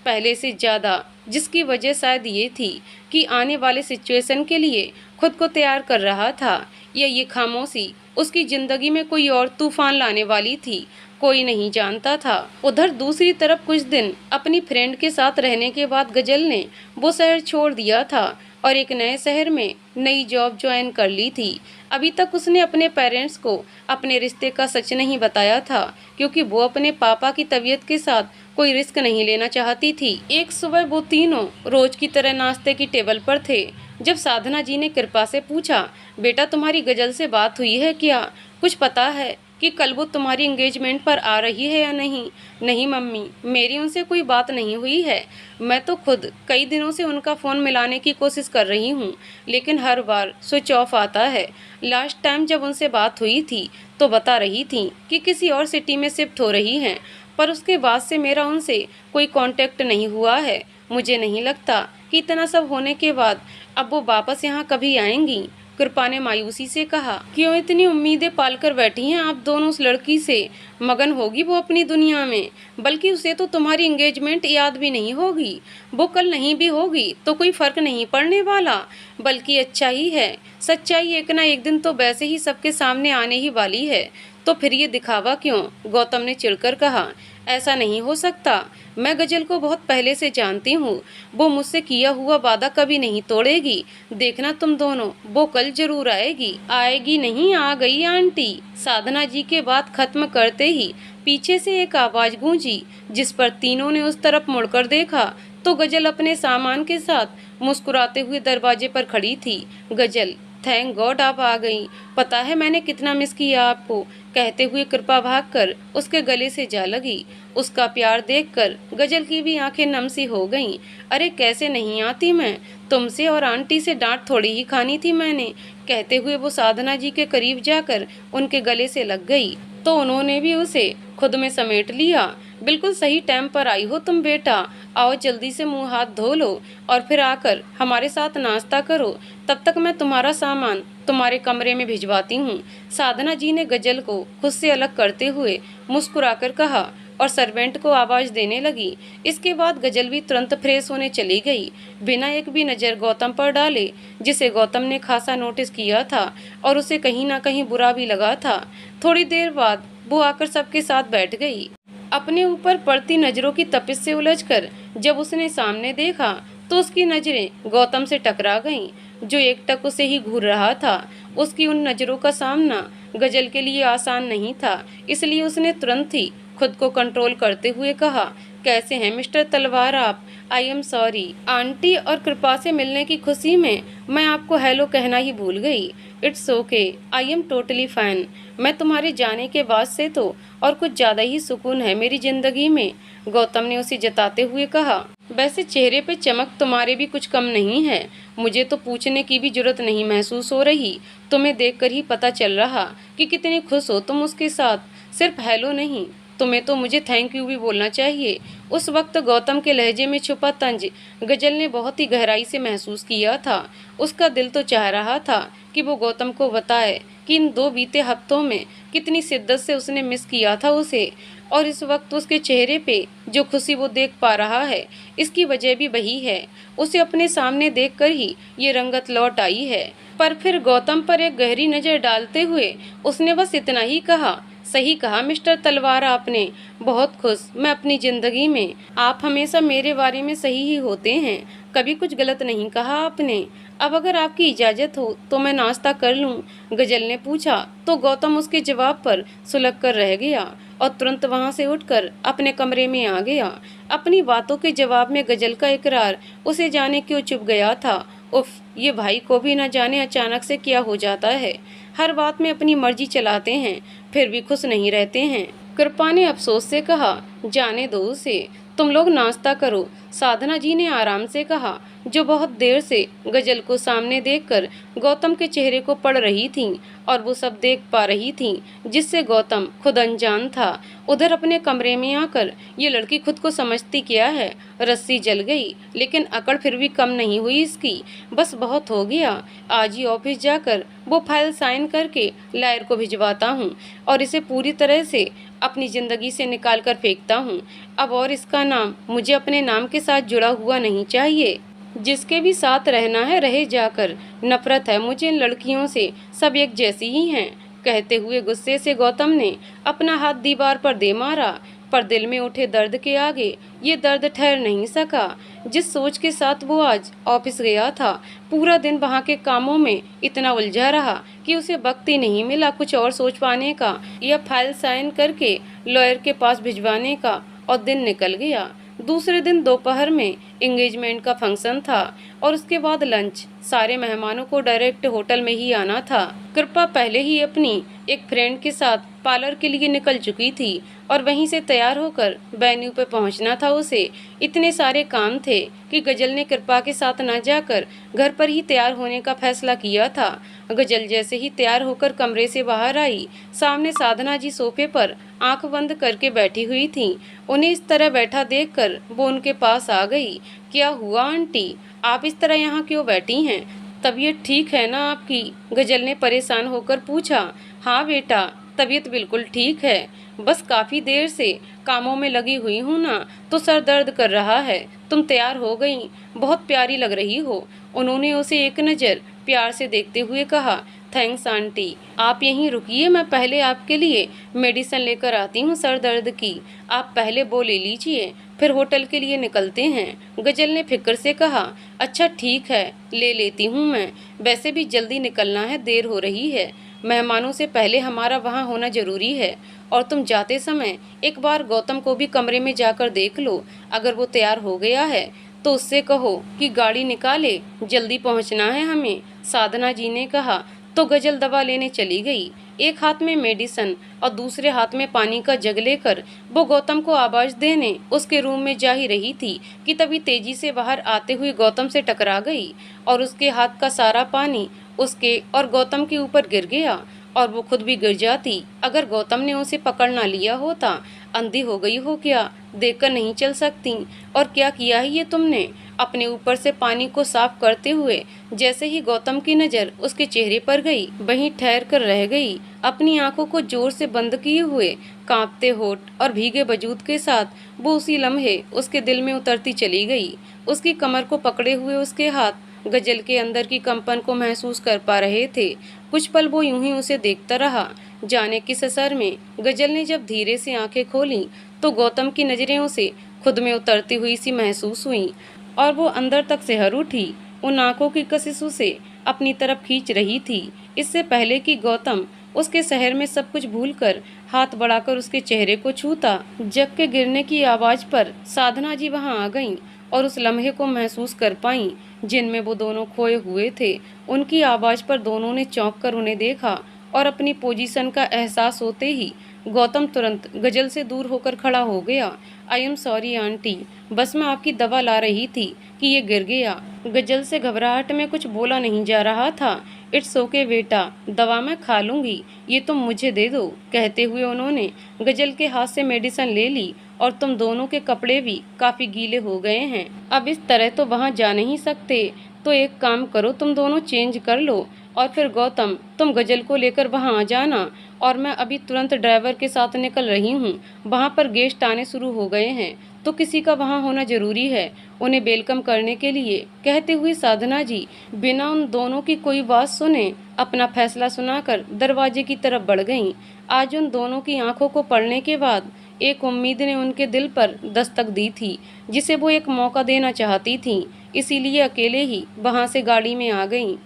पहले से ज़्यादा, जिसकी वजह शायद ये थी कि आने वाले सिचुएशन के लिए खुद को तैयार कर रहा था, या ये खामोशी उसकी ज़िंदगी में कोई और तूफान लाने वाली थी, कोई नहीं जानता था। उधर दूसरी तरफ कुछ दिन अपनी फ्रेंड के साथ रहने के बाद गजल ने वो शहर छोड़ दिया था और एक नए शहर में नई जॉब ज्वाइन कर ली थी। अभी तक उसने अपने पेरेंट्स को अपने रिश्ते का सच नहीं बताया था, क्योंकि वो अपने पापा की तबीयत के साथ कोई रिस्क नहीं लेना चाहती थी। एक सुबह वो तीनों रोज की तरह नाश्ते की टेबल पर थे जब साधना जी ने कृपा से पूछा, बेटा तुम्हारी गजल से बात हुई है क्या? कुछ पता है कि कल वो तुम्हारी एंगेजमेंट पर आ रही है या नहीं? नहीं मम्मी, मेरी उनसे कोई बात नहीं हुई है। मैं तो खुद कई दिनों से उनका फ़ोन मिलाने की कोशिश कर रही हूँ, लेकिन हर बार स्विच ऑफ आता है। लास्ट टाइम जब उनसे बात हुई थी तो बता रही थी कि किसी और सिटी में शिफ्ट हो रही हैं, पर उसके बाद से मेरा उनसे कोई कांटेक्ट नहीं हुआ है। मुझे नहीं लगता कि इतना सब होने के बाद अब वो वापस यहाँ कभी आएंगी। कृपा ने मायूसी से कहा, क्यों इतनी उम्मीदें पालकर बैठी हैं आप दोनों उस लड़की से? मगन होगी वो अपनी दुनिया में, बल्कि उसे तो तुम्हारी एंगेजमेंट याद भी नहीं होगी। वो कल नहीं भी होगी तो कोई फर्क नहीं पड़ने वाला, बल्कि अच्छा ही है। सच्चाई एक ना एक दिन तो वैसे ही सबके सामने आने ही वाली है, तो फिर ये दिखावा क्यों? गौतम ने चिढ़कर कहा, ऐसा नहीं हो सकता। मैं गजल को बहुत पहले से जानती हूँ, वो मुझसे किया हुआ वादा कभी नहीं तोड़ेगी। देखना तुम दोनों, वो कल जरूर आएगी। आएगी नहीं, आ गई आंटी। साधना जी के बात खत्म करते ही पीछे से एक आवाज गूंजी, जिस पर तीनों ने उस तरफ मुड़कर देखा तो गजल अपने सामान के साथ मुस्कुराते हुए दरवाजे पर खड़ी थी। गजल, थैंक गॉड आप आ गई। पता है मैंने कितना मिस किया आपको, कहते हुए कृपा भागकर उसके गले से जा लगी। उसका प्यार देखकर गजल की भी आंखें नम सी हो गईं। अरे कैसे नहीं आती मैं, तुमसे और आंटी से डांट थोड़ी ही खानी थी मैंने, कहते हुए वो साधना जी के करीब जाकर उनके गले से लग गई तो उन्होंने भी उसे खुद में समेट लिया। बिल्कुल सही टाइम पर आई हो तुम बेटा, आओ जल्दी से मुंह हाथ धो लो और फिर आकर हमारे साथ नाश्ता करो। तब तक मैं तुम्हारा सामान तुम्हारे कमरे में भिजवाती हूँ। साधना जी ने गजल को खुद से अलग करते हुए मुस्कुराकर कहा और सर्वेंट को आवाज देने लगी। इसके बाद गजल भी तुरंत फ्रेश होने चली गई, बिना एक भी नज़र गौतम पर डाले, जिसे गौतम ने खासा नोटिस किया था और उसे कहीं ना कहीं बुरा भी लगा था। थोड़ी देर बाद वो आकर सबके साथ बैठ गई। अपने ऊपर पड़ती नजरों की तपिश से उलझकर जब उसने सामने देखा तो उसकी नजरें गौतम से टकरा गईं, जो एकटक उसे ही घूर रहा था। उसकी उन नजरों का सामना गजल के लिए आसान नहीं था, इसलिए उसने तुरंत ही खुद को कंट्रोल करते हुए कहा, कैसे हैं मिस्टर तलवार आप? आई एम सॉरी आंटी, और कृपा से मिलने की खुशी में मैं आपको हेलो कहना ही भूल गई। It's okay, I am totally fine. मैं तुम्हारे जाने के बाद से तो और कुछ ज़्यादा ही सुकून है मेरी ज़िंदगी में, गौतम ने उसे जताते हुए कहा। वैसे चेहरे पे चमक तुम्हारे भी कुछ कम नहीं है। मुझे तो पूछने की भी जरूरत नहीं महसूस हो रही। तुम्हें देखकर ही पता चल रहा कि कितनी खुश हो तुम उसके साथ। सिर्फ हेलो नहीं, तुम्हें तो मुझे थैंक यू भी बोलना चाहिए। उस वक्त गौतम के लहजे में छुपा तंज गजल ने बहुत ही गहराई से महसूस किया था। उसका दिल तो चाह रहा था कि वो गौतम को बताए कि इन 2 बीते हफ्तों में कितनी शिद्दत से उसने मिस किया था उसे, और इस वक्त उसके चेहरे पे जो खुशी वो देख पा रहा है, इसकी वजह भी वही है। उसे अपने सामने देखकर ही ये रंगत लौट आई है। पर फिर गौतम पर एक गहरी नज़र डालते हुए उसने बस इतना ही कहा, सही कहा मिस्टर तलवार आपने, बहुत खुश मैं अपनी ज़िंदगी में। आप हमेशा मेरे बारे में सही ही होते हैं, कभी कुछ गलत नहीं कहा आपने। अब अगर आपकी इजाज़त हो तो मैं नाश्ता कर लूं? गजल ने पूछा तो गौतम उसके जवाब पर सुलग कर रह गया और तुरंत वहां से उठकर अपने कमरे में आ गया। अपनी बातों के जवाब में गजल का इकरार उसे जाने क्यों चुप गया था। उफ, ये भाई को भी न जाने अचानक से क्या हो जाता है। हर बात में अपनी मर्जी चलाते हैं, फिर भी खुश नहीं रहते हैं। कृपा ने अफसोस से कहा, जाने दो उसे, तुम लोग नाश्ता करो। साधना जी ने आराम से कहा, जो बहुत देर से गजल को सामने देखकर गौतम के चेहरे को पढ़ रही थीं और वो सब देख पा रही थीं जिससे गौतम खुद अनजान था। उधर अपने कमरे में आकर ये लड़की खुद को समझती क्या है। रस्सी जल गई लेकिन अकड़ फिर भी कम नहीं हुई इसकी। बस बहुत हो गया, आज ही ऑफिस जाकर वो फाइल साइन करके लायर को भिजवाता हूँ और इसे पूरी तरह से अपनी ज़िंदगी से निकाल कर फेंकता हूँ। अब और इसका नाम मुझे अपने नाम के साथ जुड़ा हुआ नहीं चाहिए। जिसके भी साथ रहना है रहे जाकर। नफरत है मुझे इन लड़कियों से, सब एक जैसी ही हैं। कहते हुए गुस्से से गौतम ने अपना हाथ दीवार पर दे मारा, पर दिल में उठे दर्द के आगे ये दर्द ठहर नहीं सका। जिस सोच के साथ वो आज ऑफिस गया था, पूरा दिन वहाँ के कामों में इतना उलझा रहा कि उसे वक्त ही नहीं मिला कुछ और सोच पाने का या फाइल साइन करके लॉयर के पास भिजवाने का, और दिन निकल गया। दूसरे दिन दोपहर में एंगेजमेंट का फंक्शन था और उसके बाद लंच। सारे मेहमानों को डायरेक्ट होटल में ही आना था। कृपा पहले ही अपनी एक फ्रेंड के साथ पार्लर के लिए निकल चुकी थी और वहीं से तैयार होकर वेन्यू पे पहुंचना था उसे। इतने सारे काम थे कि गजल ने कृपा के साथ न जाकर घर पर ही तैयार होने का फैसला किया था। गजल जैसे ही तैयार होकर कमरे से बाहर आई, सामने साधना जी सोफे पर आंख बंद करके बैठी हुई थीं। उन्हें इस तरह बैठा देखकर वो उनके पास आ गई। क्या हुआ आंटी, आप इस तरह यहाँ क्यों बैठी हैं? तबीयत ठीक है ना आपकी? गजल ने परेशान होकर पूछा। हाँ बेटा, तबीयत बिल्कुल ठीक है, बस काफ़ी देर से कामों में लगी हुई हूँ ना, तो सर दर्द कर रहा है। तुम तैयार हो गई, बहुत प्यारी लग रही हो। उन्होंने उसे एक नज़र प्यार से देखते हुए कहा। थैंक्स आंटी, आप यहीं रुकिए, मैं पहले आपके लिए मेडिसिन लेकर आती हूँ सर दर्द की। आप पहले वो ले लीजिए, फिर होटल के लिए निकलते हैं। गजल ने फिक्र से कहा। अच्छा ठीक है, ले लेती हूँ मैं, वैसे भी जल्दी निकलना है, देर हो रही है। मेहमानों से पहले हमारा वहाँ होना जरूरी है। और तुम जाते समय एक बार गौतम को भी कमरे में जाकर देख लो, अगर वो तैयार हो गया है तो उससे कहो कि गाड़ी निकाले, जल्दी पहुँचना है हमें, साधना जी ने कहा। तो गजल दवा लेने चली गई, एक हाथ में मेडिसिन और दूसरे हाथ में पानी का जग लेकर वो गौतम को आवाज देने उसके रूम में जा ही रही थी कि तभी तेजी से बाहर आते हुए गौतम से टकरा गई और उसके हाथ का सारा पानी उसके और गौतम के ऊपर गिर गया और वो खुद भी गिर जाती अगर गौतम ने उसे पकड़ ना लिया होता। अंधी हो गई हो क्या, देखकर नहीं चल सकती? और क्या किया है ये तुमने? अपने ऊपर से पानी को साफ करते हुए जैसे ही गौतम की नज़र उसके चेहरे पर गई, वहीं ठहर कर रह गई, अपनी आंखों को जोर से बंद किए हुए, कांपते होठ और भीगे वजूद के साथ वो उसी लम्हे उसके दिल में उतरती चली गई। उसकी कमर को पकड़े हुए उसके हाथ गजल के अंदर की कंपन को महसूस कर पा रहे थे। कुछ पल वो यूं ही उसे देखता रहा। जाने किस असर में गजल ने जब धीरे से आंखें खोली तो गौतम की नजरें उसे खुद में उतरती हुई सी महसूस हुई और वो अंदर तक से हर उठी। उन आंखों की कशिश उसे अपनी तरफ खींच रही थी। इससे पहले कि गौतम उसके शहर में सब कुछ भूलकर हाथ बढ़ाकर उसके चेहरे को छूता, जग के गिरने की आवाज पर साधना जी वहां आ गईं और उस लम्हे को महसूस कर पाईं जिनमें वो दोनों खोए हुए थे। उनकी आवाज़ पर दोनों ने चौंक कर उन्हें देखा और अपनी पोजीशन का एहसास होते ही गौतम तुरंत गजल से दूर होकर खड़ा हो गया। आई एम सॉरी आंटी, बस मैं आपकी दवा ला रही थी कि ये गिर गया। गजल से घबराहट में कुछ बोला नहीं जा रहा था। इट्स ओके बेटा, दवा मैं खा लूँगी, ये तुम मुझे दे दो। कहते हुए उन्होंने गजल के हाथ से मेडिसिन ले ली। और तुम दोनों के कपड़े भी काफ़ी गीले हो गए हैं, अब इस तरह तो वहाँ जा नहीं सकते, तो एक काम करो, तुम दोनों चेंज कर लो और फिर गौतम तुम गजल को लेकर वहाँ आ जाना। और मैं अभी तुरंत ड्राइवर के साथ निकल रही हूँ। वहाँ पर गेस्ट आने शुरू हो गए हैं, तो किसी का वहाँ होना जरूरी है उन्हें वेलकम करने के लिए। कहते हुए साधना जी बिना उन दोनों की कोई बात सुने अपना फैसला सुनाकर दरवाजे की तरफ बढ़ गईं। आज उन दोनों की आंखों को पढ़ने के बाद एक उम्मीद ने उनके दिल पर दस्तक दी थी, जिसे वो एक मौका देना चाहती थीं। इसीलिए अकेले ही वहाँ से गाड़ी में आ गईं।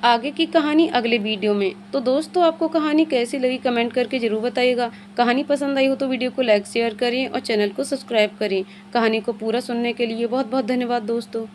आगे की कहानी अगले वीडियो में। तो दोस्तों, आपको कहानी कैसी लगी कमेंट करके ज़रूर बताइएगा। कहानी पसंद आई हो तो वीडियो को लाइक शेयर करें और चैनल को सब्सक्राइब करें। कहानी को पूरा सुनने के लिए बहुत बहुत धन्यवाद दोस्तों।